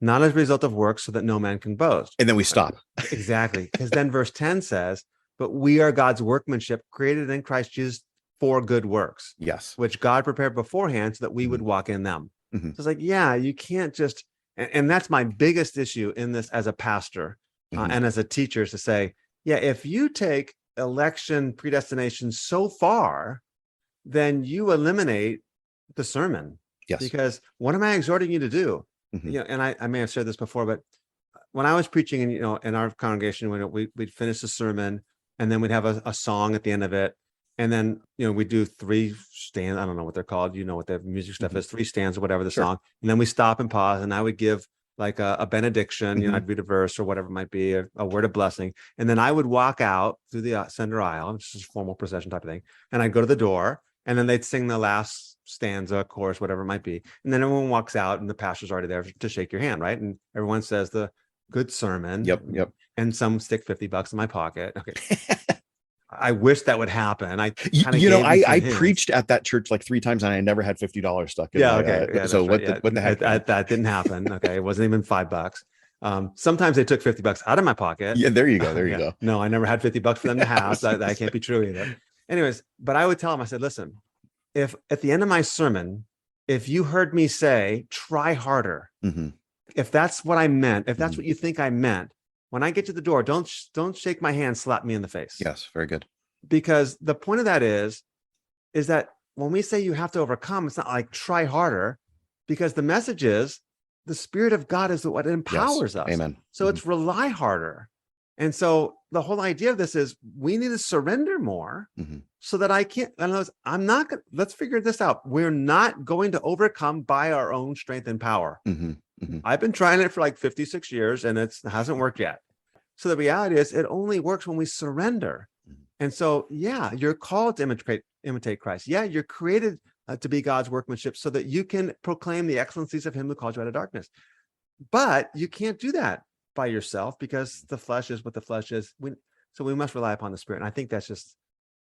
not as a result of works, so that no man can boast. And then we stop. Exactly. Because then verse 10 says, but we are God's workmanship, created in Christ Jesus for good works. Yes. Which God prepared beforehand so that we would walk in them. So it's like, you can't just, and that's my biggest issue in this as a pastor and as a teacher, is to say, if you take election predestination so far, then you eliminate the sermon. Yes. Because what am I exhorting you to do? And I may have said this before, but when I was preaching, in our congregation, when we'd finish the sermon, and then we'd have a song at the end of it, and then we do 3 stanzas. I don't know what they're called. What the music stuff is, 3 stanzas or whatever the song, and then we stop and pause, and I would give like a benediction. I'd read a verse or whatever it might be, a word of blessing, and then I would walk out through the center aisle, which is a formal procession type of thing, and I'd go to the door, and then they'd sing the last stanza, chorus, whatever it might be. And then everyone walks out, and the pastor's already there to shake your hand, right? And everyone says the good sermon. Yep. And some stick $50 in my pocket. Okay. I wish that would happen. I preached at that church like 3 times, and I never had $50 stuck in so what the heck? That didn't happen. Okay. It wasn't even $5. Sometimes they took $50 out of my pocket. Yeah, there you go. No, I never had $50 for them to have. So that can't be true either. Anyways, but I would tell them, I said, listen, if at the end of my sermon, if you heard me say, try harder, if that's what I meant, if that's what you think I meant, when I get to the door, don't shake my hand, slap me in the face. Yes, very good. Because the point of that is that when we say you have to overcome, it's not like try harder, because the message is the Spirit of God is what empowers us. Amen. So it's rely harder. And so the whole idea of this is we need to surrender more so that I'm not going to, let's figure this out. We're not going to overcome by our own strength and power. I've been trying it for like 56 years and it hasn't worked yet. So the reality is it only works when we surrender. And so, you're called to imitate Christ. You're created to be God's workmanship so that you can proclaim the excellencies of him who called you out of darkness. But you can't do that by yourself, because the flesh is what the flesh is. So we must rely upon the Spirit. And I think that's just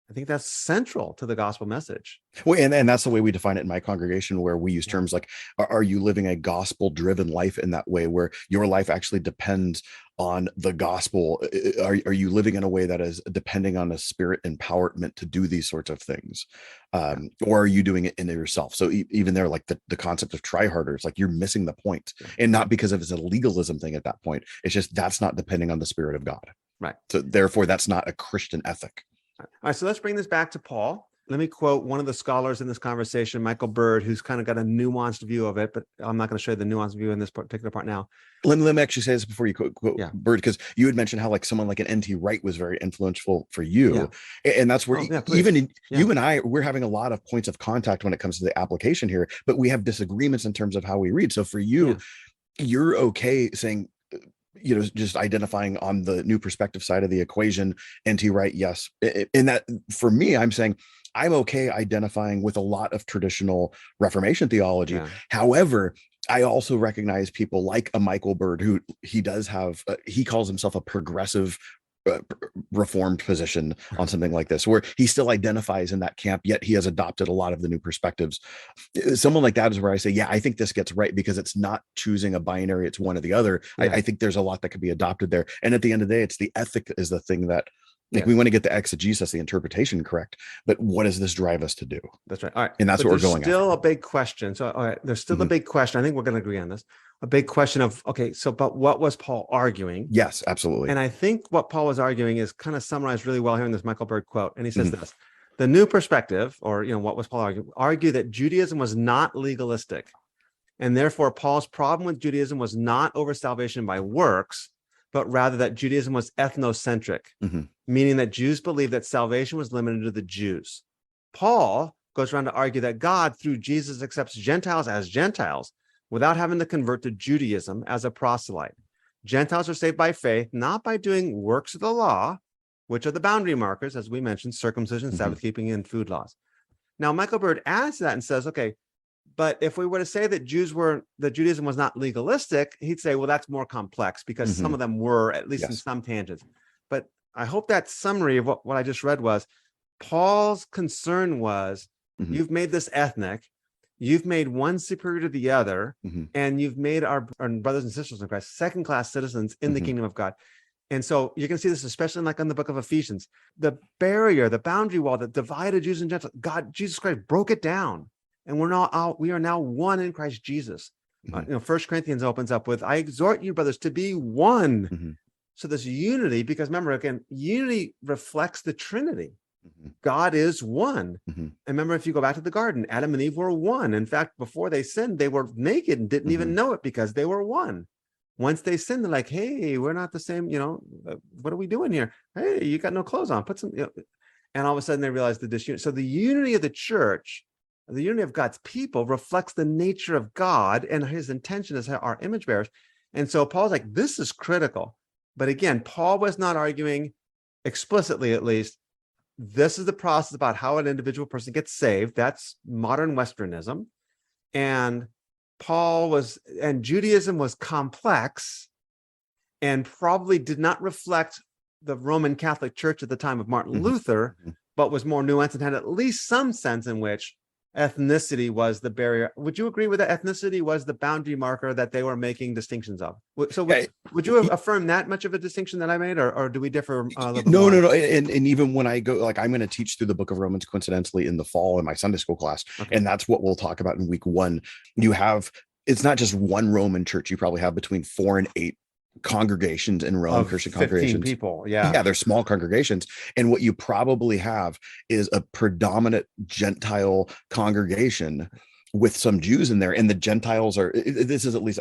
I think that's central to the gospel message. Well, and that's the way we define it in my congregation, where we use terms like, are you living a gospel driven life in that way, where your life actually depends on the gospel? Are you living in a way that is depending on a spirit empowerment to do these sorts of things? Or are you doing it in yourself? So even there, like the concept of try harder, it's like you're missing the point, and not because of it's a legalism thing at that point. It's just, that's not depending on the Spirit of God. Right. So therefore that's not a Christian ethic. All right, so let's bring this back to Paul. Let me quote one of the scholars in this conversation, Michael Bird, who's kind of got a nuanced view of it, but I'm not going to show you the nuanced view in this particular part now. Let me actually say this before you quote Bird, because you had mentioned how like someone like an N.T. Wright was very influential for you. And that's where you and I, we're having a lot of points of contact when it comes to the application here, but we have disagreements in terms of how we read. So for you, you're okay saying, just identifying on the New Perspective side of the equation, N.T. Wright, yes. In that, for me, I'm saying I'm okay identifying with a lot of traditional Reformation theology. Yeah. However, I also recognize people like a Michael Bird, who he does have, he calls himself a progressive reformed position on something like this, where he still identifies in that camp, yet he has adopted a lot of the new perspectives. Someone like that is where I say, I think this gets right, because it's not choosing a binary, it's one or the other. I think there's a lot that could be adopted there. And at the end of the day, it's the ethic is the thing that, like, we want to get the exegesis, the interpretation correct, but what does this drive us to do? That's right. All right. And that's what we're going after. Still a big question. So, all right, there's still a big question. I think we're going to agree on this. A big question of, but what was Paul arguing? Yes, absolutely. And I think what Paul was arguing is kind of summarized really well here in this Michael Bird quote. And he says this: the New Perspective, or, what was Paul arguing? Argue that Judaism was not legalistic. And therefore, Paul's problem with Judaism was not over salvation by works, but rather that Judaism was ethnocentric, meaning that Jews believed that salvation was limited to the Jews. Paul goes around to argue that God, through Jesus, accepts Gentiles as Gentiles without having to convert to Judaism as a proselyte. Gentiles are saved by faith, not by doing works of the law, which are the boundary markers, as we mentioned, circumcision, Sabbath keeping, and food laws. Now, Michael Bird adds to that and says, but if we were to say that Judaism was not legalistic, he'd say, well, that's more complex, because some of them were, at least in some tangents. But I hope that summary of what I just read was, Paul's concern was, you've made this ethnic, you've made one superior to the other, and you've made our brothers and sisters in Christ second-class citizens in the kingdom of God. And so you can see this, especially in the book of Ephesians, the barrier, the boundary wall that divided Jews and Gentiles, Jesus Christ broke it down. And we are now one in Christ Jesus. 1 Corinthians opens up with, I exhort you, brothers, to be one. So this unity, because remember, again, unity reflects the Trinity. God is one. And remember, if you go back to the garden, Adam and Eve were one. In fact, before they sinned, they were naked and didn't even know it, because they were one. Once they sinned, they're like, hey, we're not the same, what are we doing here? Hey, you got no clothes on, put some, and all of a sudden they realized the disunity. So the unity of the church, the unity of God's people, reflects the nature of God and his intention as our image bearers. And so Paul's like, this is critical. But again, Paul was not arguing explicitly, at least, this is the process about how an individual person gets saved. That's modern Westernism. And Judaism was complex and probably did not reflect the Roman Catholic Church at the time of Martin Luther, but was more nuanced and had at least some sense in which ethnicity was the barrier. Would you agree with that? Ethnicity was the boundary marker that they were making distinctions of. So would you affirm that much of a distinction that I made, or do we differ a little bit more? No. And even when I go, I'm going to teach through the book of Romans coincidentally in the fall in my Sunday school class. And that's what we'll talk about in week 1. It's not just one Roman church. You probably have between 4 and 8 congregations in Rome, Christian congregations. People, they're small congregations, and what you probably have is a predominant Gentile congregation with some Jews in there, and the Gentiles are. This is at least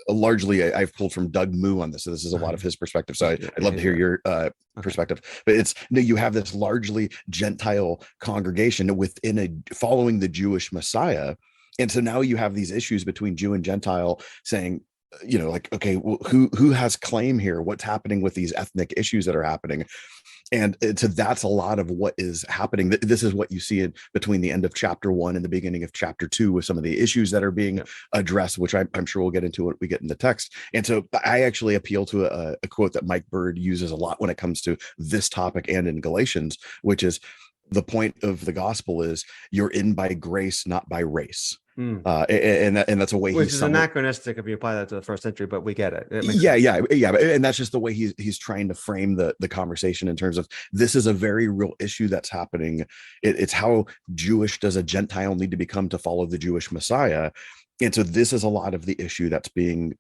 largely I've pulled from Doug Moo on this, so this is a lot of his perspective. So I'd love to hear your perspective. But you have this largely Gentile congregation within following the Jewish Messiah, and so now you have these issues between Jew and Gentile saying, who has claim here? What's happening with these ethnic issues that are happening? And so that's a lot of what is happening. This is what you see in between the end of chapter 1 and the beginning of chapter 2 with some of the issues that are being addressed, which I'm sure we'll get into when we get in the text. And so I actually appeal to a quote that Mike Bird uses a lot when it comes to this topic and in Galatians, which is the point of the gospel is you're in by grace, not by race. And that's a way, which is anachronistic if you apply that to the first century, but we get it. Yeah. And that's just the way he's trying to frame the conversation in terms of this is a very real issue that's happening. It's how Jewish does a Gentile need to become to follow the Jewish Messiah. And so this is a lot of the issue that's being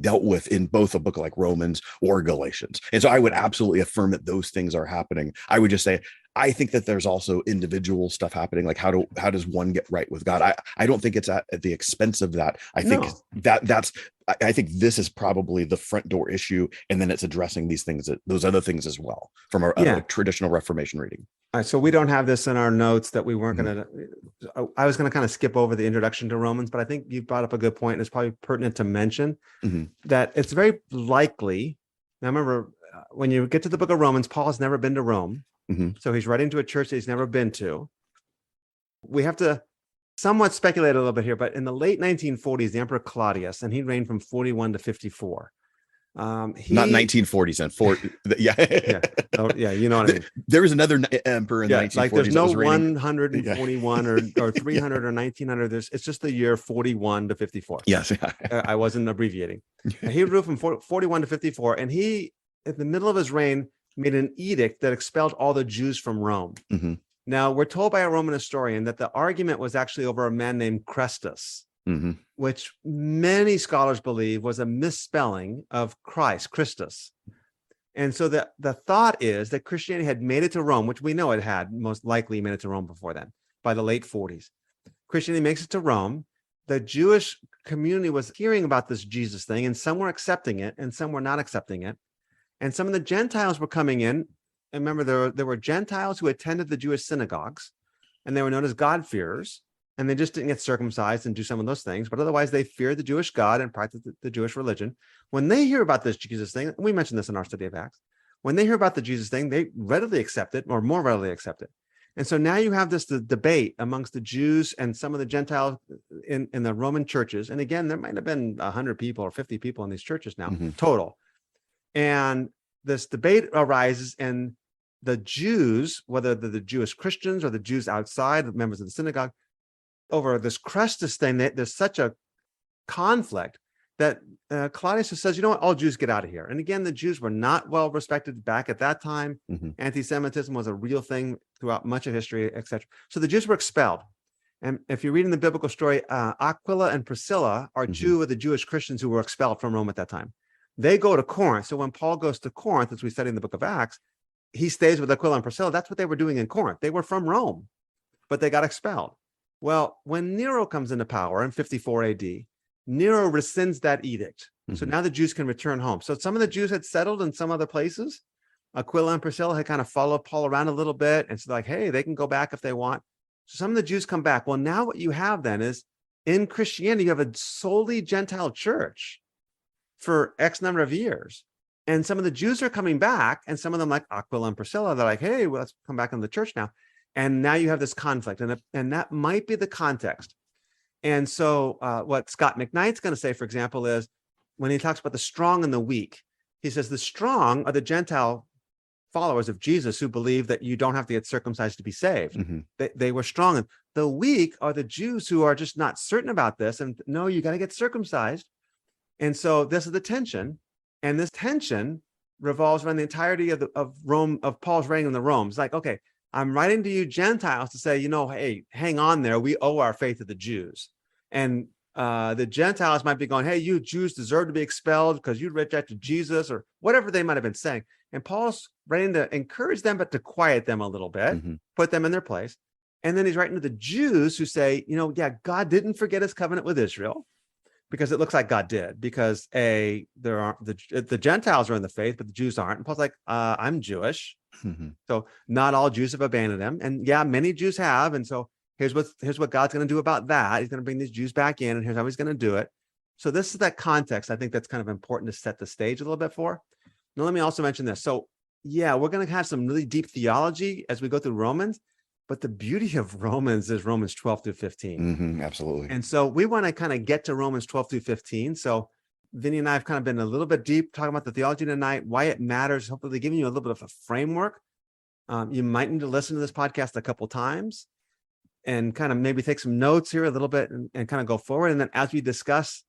dealt with in both a book like Romans or Galatians. And so I would absolutely affirm that those things are happening. I would just say, I think that there's also individual stuff happening. Like how does one get right with God? I don't think it's at the expense of that. I think I think this is probably the front door issue. And then it's addressing those other things as well from our traditional Reformation reading. All right. So we don't have this in our notes that we weren't going to, I was going to kind of skip over the introduction to Romans, but I think you brought up a good point. And it's probably pertinent to mention that it's very likely. Now remember, when you get to the book of Romans, Paul has never been to Rome. So he's writing to a church that he's never been to. We have to somewhat speculate a little bit here, but in the late 1940s, the Emperor Claudius, and he reigned from 41 to 54. Not 1940s and 40. You know what I mean. There was another emperor in the 1940s. Like there's no 141 or 300 or 1900. It's just the year 41 to 54. Yes, I wasn't abbreviating. He ruled from 41 to 54, and he, in the middle of his reign, made an edict that expelled all the Jews from Rome. Now, we're told by a Roman historian that the argument was actually over a man named Chrestus, which many scholars believe was a misspelling of Christus. And so the thought is that Christianity had made it to Rome, which we know it had most likely made it to Rome before then, by the late 40s. Christianity makes it to Rome. The Jewish community was hearing about this Jesus thing, and some were accepting it, and some were not accepting it. And some of the Gentiles were coming in. And remember, there were Gentiles who attended the Jewish synagogues, and they were known as God-fearers, and they just didn't get circumcised and do some of those things. But otherwise, they feared the Jewish God and practiced the Jewish religion. When they hear about this Jesus thing, we mentioned this in our study of Acts, when they hear about the Jesus thing, they readily accept it, or more readily accept it. And so now you have this debate amongst the Jews and some of the Gentiles in the Roman churches. And again, there might have been 100 people or 50 people in these churches now, total. And this debate arises, and the Jews, whether they're the Jewish Christians or the Jews outside, members of the synagogue, over this Chrestus thing, there's such a conflict that Claudius says, you know what, all Jews get out of here. And again, the Jews were not well respected back at that time. Anti-Semitism was a real thing throughout much of history, etc. So the Jews were expelled. And if you're reading the biblical story, Aquila and Priscilla are two of the Jewish Christians who were expelled from Rome at that time. They go to Corinth. So when Paul goes to Corinth, as we study in the book of Acts, he stays with Aquila and Priscilla. That's what they were doing in Corinth. They were from Rome, but they got expelled. Well, when Nero comes into power in 54 AD, Nero rescinds that edict. So now the Jews can return home. So some of the Jews had settled in some other places. Aquila and Priscilla had kind of followed Paul around a little bit. And so like, hey, they can go back if they want. So some of the Jews come back. Well, now what you have then is in Christianity, you have a solely Gentile church for X number of years. And some of the Jews are coming back, and some of them, like Aquila and Priscilla, they're like, hey, well, let's come back into the church now. And now you have this conflict, and that might be the context. And so what Scott McKnight's going to say, for example, is when he talks about the strong and the weak, he says the strong are the Gentile followers of Jesus who believe that you don't have to get circumcised to be saved. They were strong. And the weak are the Jews who are just not certain about this, and no, you got to get circumcised. And so this is the tension, and this tension revolves around the entirety of Rome, of Paul's reign in the Rome. It's like, okay, I'm writing to you Gentiles to say, hey, hang on there. We owe our faith to the Jews. And the Gentiles might be going, hey, you Jews deserve to be expelled because you rejected Jesus, or whatever they might have been saying. And Paul's writing to encourage them, but to quiet them a little bit, put them in their place. And then he's writing to the Jews who say, God didn't forget his covenant with Israel, because it looks like God did, because there are the Gentiles are in the faith, but the Jews aren't. And Paul's like, I'm Jewish. So not all Jews have abandoned him. And many Jews have. And so here's what God's going to do about that. He's going to bring these Jews back in, and here's how he's going to do it. So this is that context. I think that's kind of important to set the stage a little bit for. Now, let me also mention this. So yeah, we're going to have some really deep theology as we go through Romans, but the beauty of Romans is Romans 12 through 15. Absolutely. And so we want to kind of get to Romans 12 through 15. So Vinnie and I have kind of been a little bit deep talking about the theology tonight, why it matters, hopefully giving you a little bit of a framework. You might need to listen to this podcast a couple times and kind of maybe take some notes here a little bit and kind of go forward. And then as we discuss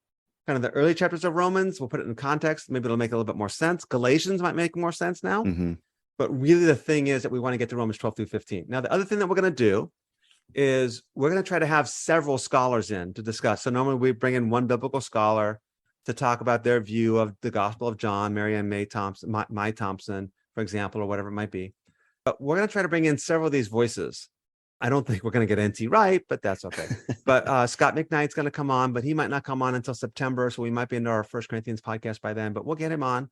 kind of the early chapters of Romans, we'll put it in context. Maybe it'll make a little bit more sense. Galatians might make more sense now. But really the thing is that we want to get to Romans 12 through 15. Now, the other thing that we're going to do is we're going to try to have several scholars in to discuss. So normally we bring in one biblical scholar to talk about their view of the Gospel of John, Marianne May Thompson, Mai Thompson, for example, or whatever it might be. But we're going to try to bring in several of these voices. I don't think we're going to get NT Wright, but that's okay. But Scott McKnight's going to come on, but he might not come on until September. So we might be into our 1 Corinthians podcast by then, but we'll get him on.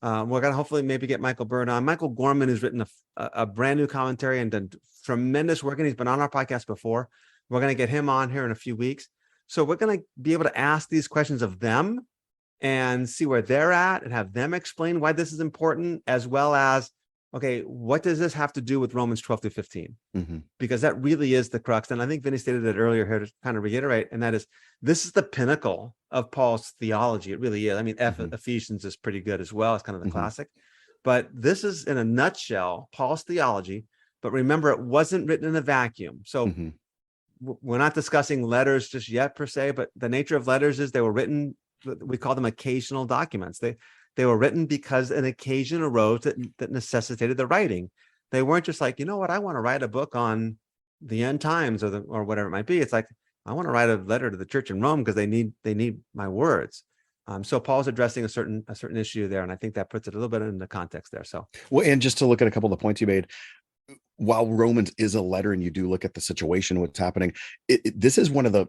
We're going to hopefully maybe get Michael Byrne on. Michael Gorman has written a brand new commentary and done tremendous work, and he's been on our podcast before. We're going to get him on here in a few weeks. So we're going to be able to ask these questions of them and see where they're at and have them explain why this is important, as well as, okay, what does this have to do with Romans 12 through 15? Because that really is the crux. And I think Vinnie stated it earlier here to kind of reiterate, and that is, this is the pinnacle of Paul's theology. It really is. I mean, Ephesians is pretty good as well. It's kind of the classic. But this is, in a nutshell, Paul's theology. But remember, it wasn't written in a vacuum. So we're not discussing letters just yet per se, but the nature of letters is they were written, we call them occasional documents. They were written because an occasion arose that necessitated the writing. They weren't just like, you know what, I want to write a book on the end times or whatever it might be. It's like, I want to write a letter to the church in Rome because they need my words. So Paul's addressing a certain issue there, and I think that puts it a little bit into context there. So, well, and just to look at a couple of the points you made, while Romans is a letter, and you do look at the situation, what's happening, this is one of the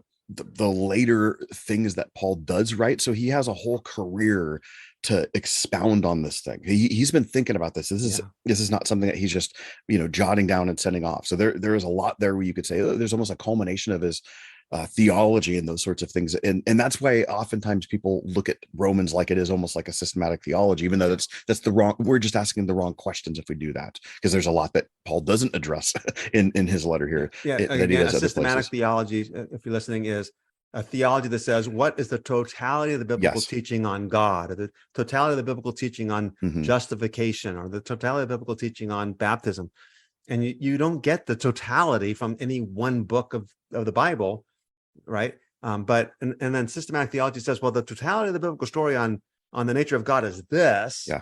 later things that Paul does write. So he has a whole career to expound on this thing. He's been thinking about this. This is not something that he's just, jotting down and sending off. So there is a lot there where you could say, there's almost a culmination of his theology and those sorts of things. And that's why oftentimes people look at Romans like it is almost like a systematic theology, even though that's the wrong, we're just asking the wrong questions if we do that, because there's a lot that Paul doesn't address in his letter here. Yeah, that he does a systematic theology, if you're listening, is a theology that says, what is the totality of the biblical teaching on God, or the totality of the biblical teaching on justification, or the totality of the biblical teaching on baptism. And you don't get the totality from any one book of the Bible, right? But then systematic theology says, well, the totality of the biblical story on the nature of God is this. Yeah.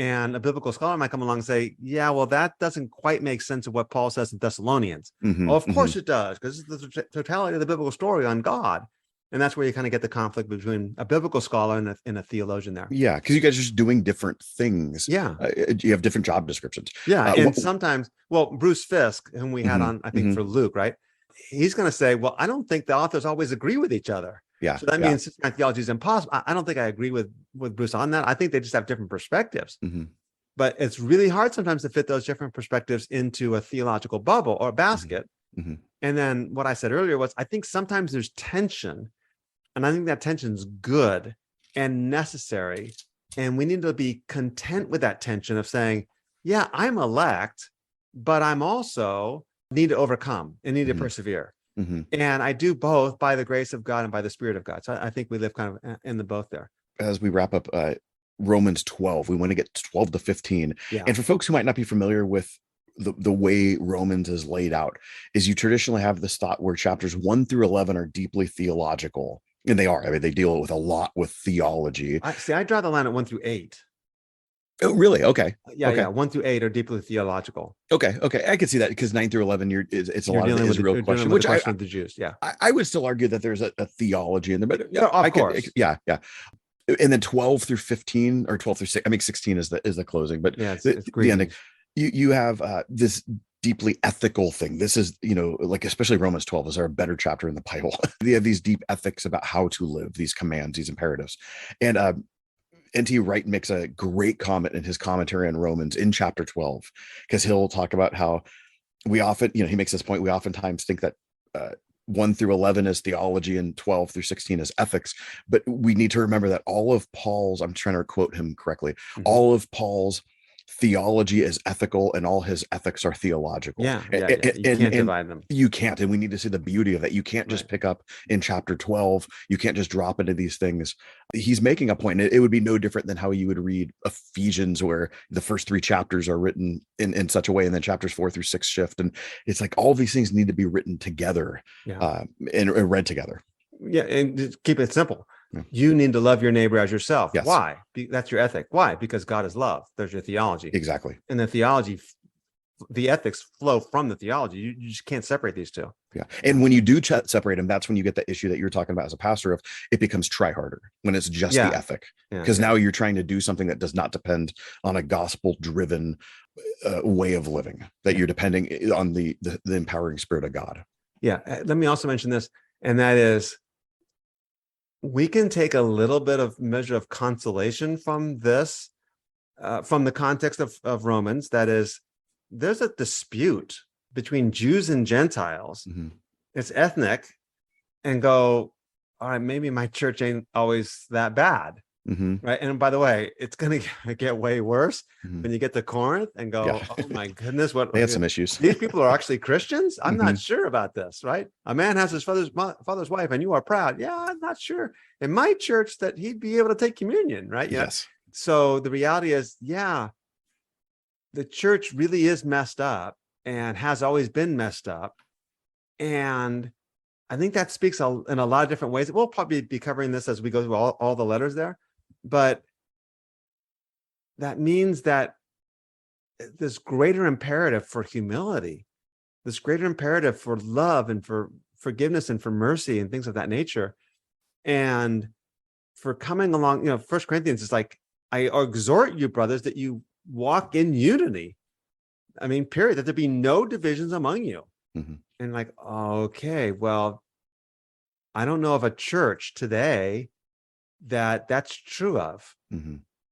And a biblical scholar might come along and say, yeah, well, that doesn't quite make sense of what Paul says in Thessalonians. Well, of course it does, because it's the totality of the biblical story on God. And that's where you kind of get the conflict between a biblical scholar and a theologian there. Yeah, because you guys are just doing different things. Yeah. You have different job descriptions. Yeah, and sometimes, Bruce Fisk, whom we had on, I think, for Luke, right? He's going to say, well, I don't think the authors always agree with each other. Yeah. So that means systematic theology is impossible. I don't think I agree with Bruce on that. I think they just have different perspectives. But it's really hard sometimes to fit those different perspectives into a theological bubble or basket. And then what I said earlier was, I think sometimes there's tension, and I think that tension is good and necessary. And we need to be content with that tension of saying, yeah, I'm elect, but I'm also need to overcome and need to persevere. And I do both by the grace of God and by the Spirit of God. So I think we live kind of in the both there. As we wrap up Romans 12, we want to get 12 to 15. Yeah. And for folks who might not be familiar with the way Romans is laid out, is you traditionally have this thought where chapters 1 through 11 are deeply theological. And they are. I mean, they deal with a lot with theology. I draw the line at 1 through 8. Oh, really? Okay. Yeah, okay. 1 through 8 are deeply theological. Okay. I can see that, because 9 through 11, it's a lot of Israel question, which of the Jews. Yeah, I would still argue that there's a theology in there, but of course. Yeah. And then 12 through 15, or 12 through 6, I mean, 16 is the closing, but it's the ending. You have this deeply ethical thing. This is, like, especially Romans 12 is there a better chapter in the Bible. They have these deep ethics about how to live, these commands, these imperatives. And N.T. Wright makes a great comment in his commentary on Romans in chapter 12, because he'll talk about how we often, he makes this point, we oftentimes think that 1 through 11 is theology and 12 through 16 is ethics. But we need to remember that all of Paul's, I'm trying to quote him correctly, all of Paul's theology is ethical and all his ethics are theological. Yeah. You can't divide them. You can't. And we need to see the beauty of that. You can't just pick up in chapter 12. You can't just drop into these things. He's making a point. It would be no different than how you would read Ephesians, where the first 3 chapters are written in such a way, and then chapters 4 through 6 shift. And it's like all these things need to be written together and read together. Yeah. And just keep it simple. You need to love your neighbor as yourself. Yes. Why? That's your ethic. Why? Because God is love. There's your theology. Exactly. And the theology, the ethics flow from the theology. You just can't separate these two. Yeah. And when you do separate them, that's when you get the issue that you're talking about as a pastor of it becomes try harder when it's just the ethic. Because now you're trying to do something that does not depend on a gospel driven way of living, that you're depending on the empowering spirit of God. Yeah. Let me also mention this, and that is, we can take a little bit of measure of consolation from this, from the context of Romans. That is, there's a dispute between Jews and Gentiles. Mm-hmm. It's ethnic, and go, all right, maybe my church ain't always that bad. Mm-hmm. Right. And by the way, it's going to get way worse when you get to Corinth and go, oh my goodness, what they had some issues. These people are actually Christians. I'm not sure about this. Right. A man has his father's wife and you are proud. Yeah, I'm not sure in my church that he'd be able to take communion. Right. Yes. So the reality is, the church really is messed up and has always been messed up. And I think that speaks in a lot of different ways. We'll probably be covering this as we go through all the letters there. But that means that this greater imperative for humility, this greater imperative for love and for forgiveness and for mercy and things of that nature, and for coming along, 1 Corinthians is like, I exhort you, brothers, that you walk in unity. I mean, period, that there be no divisions among you. Mm-hmm. And like, okay, well, I don't know of a church today that's true of,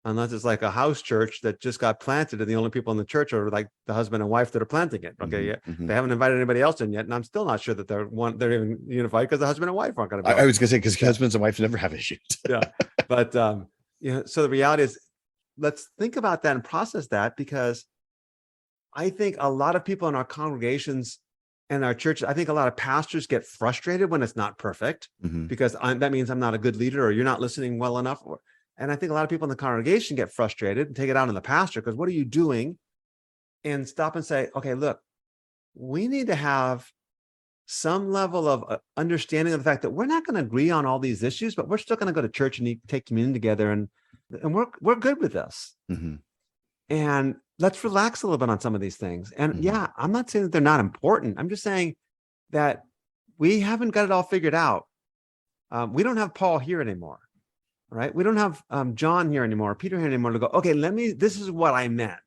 unless it's like a house church that just got planted and the only people in the church are like the husband and wife that are planting it. Okay. They haven't invited anybody else in yet. And I'm still not sure that they're even unified, because the husband and wife aren't going to be. I was going to say, because husbands and wives never have issues. But so the reality is, let's think about that and process that, because I think a lot of people in our congregations and our churches, I think a lot of pastors get frustrated when it's not perfect, because that means I'm not a good leader, or you're not listening well enough. And I think a lot of people in the congregation get frustrated and take it out on the pastor, because what are you doing? And stop and say, okay, look, we need to have some level of understanding of the fact that we're not going to agree on all these issues, but we're still going to go to church and take communion together, and we're good with this. And let's relax a little bit on some of these things. And I'm not saying that they're not important. I'm just saying that we haven't got it all figured out. We don't have Paul here anymore, right? We don't have John here anymore, Peter here anymore to go, okay, this is what I meant.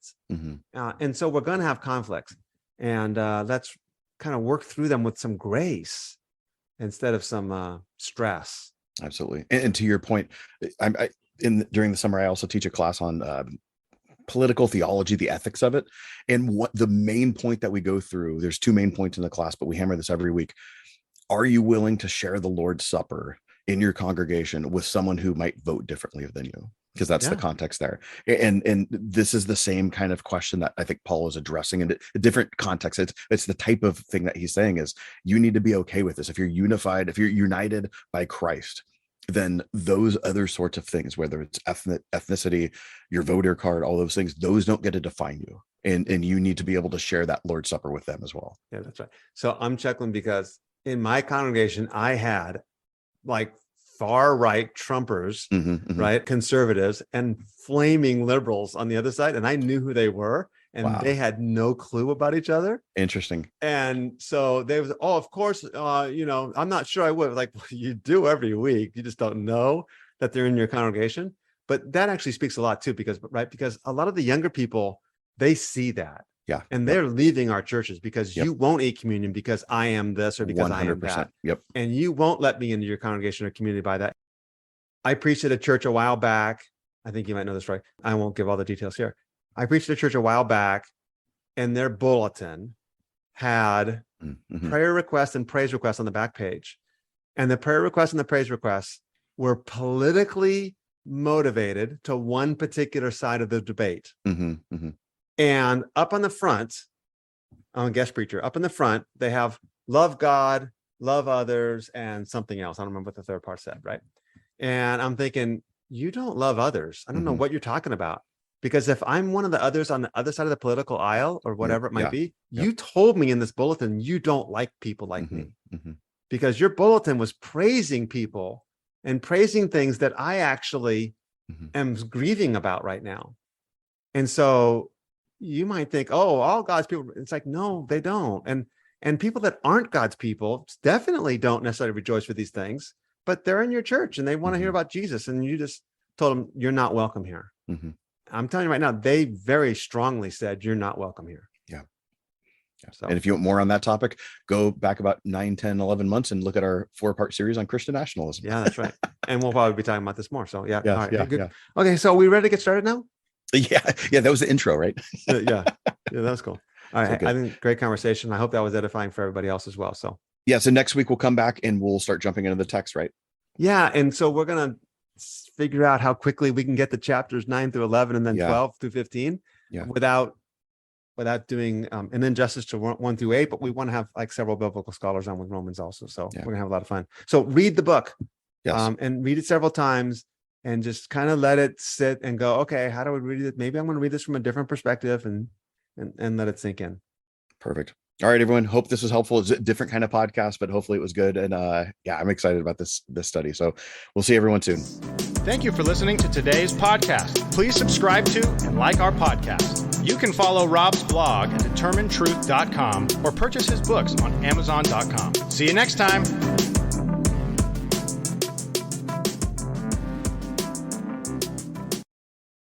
And so we're going to have conflicts, and let's kind of work through them with some grace instead of some stress. Absolutely. And to your point, during the summer, I also teach a class on political theology, the ethics of it. And what the main point that we go through, there's 2 main points in the class, but we hammer this every week. Are you willing to share the Lord's Supper in your congregation with someone who might vote differently than you? Because that's the context there. And this is the same kind of question that I think Paul is addressing in a different context. It's the type of thing that he's saying is, you need to be okay with this. If you're unified, if you're united by Christ, then those other sorts of things, whether it's ethnicity, your voter card, all those things, those don't get to define you. And you need to be able to share that Lord's Supper with them as well. Yeah, that's right. So I'm chuckling because in my congregation, I had like far right Trumpers, right, conservatives, and flaming liberals on the other side. And I knew who they were. And they had no clue about each other. Interesting. And so they was, of course, I'm not sure I would. Like, you do every week. You just don't know that they're in your congregation. But that actually speaks a lot too, because a lot of the younger people, they see that. Yeah. And they're leaving our churches because you won't eat communion because I am this or because 100%. I am that. Yep. And you won't let me into your congregation or community by that. I preached at a church a while back. I think you might know this, right? I won't give all the details here. I preached at a church a while back, and their bulletin had prayer requests and praise requests on the back page. And the prayer requests and the praise requests were politically motivated to one particular side of the debate. Mm-hmm, mm-hmm. And up on the front, I'm a guest preacher, up in the front, they have love God, love others, and something else. I don't remember what the third part said, right? And I'm thinking, you don't love others. I don't know what you're talking about. Because if I'm one of the others on the other side of the political aisle or whatever it might be, you told me in this bulletin, you don't like people like me. Mm-hmm. Because your bulletin was praising people and praising things that I actually am grieving about right now. And so you might think, oh, all God's people, it's like, no, they don't. And people that aren't God's people definitely don't necessarily rejoice for these things, but they're in your church and they want to hear about Jesus. And you just told them, you're not welcome here. I'm telling you right now, they very strongly said, you're not welcome here. Yeah. So, and if you want more on that topic, go back about 9, 10, 11 months and look at our 4-part series on Christian nationalism. Yeah, that's right. And we'll probably be talking about this more. So yeah. Yeah, all right. yeah, Good. yeah. Okay. So are we ready to get started now? Yeah. That was the intro, right? Yeah. That was cool. All right. So I think great conversation. I hope that was edifying for everybody else as well. So yeah. So next week we'll come back and we'll start jumping into the text, right? yeah. And so we're going to figure out how quickly we can get the chapters 9 through 11 and then 12 through 15 without doing an injustice to 1 through 8, but we want to have like several biblical scholars on with Romans also. So we're gonna have a lot of fun. So read the book and read it several times and just kind of let it sit and go, okay, how do we read it? Maybe I'm going to read this from a different perspective and let it sink in. Perfect. All right, everyone. Hope this was helpful. It's a different kind of podcast, but hopefully it was good. And I'm excited about this study. So we'll see everyone soon. Thank you for listening to today's podcast. Please subscribe to and like our podcast. You can follow Rob's blog at determinetruth.com or purchase his books on amazon.com. See you next time.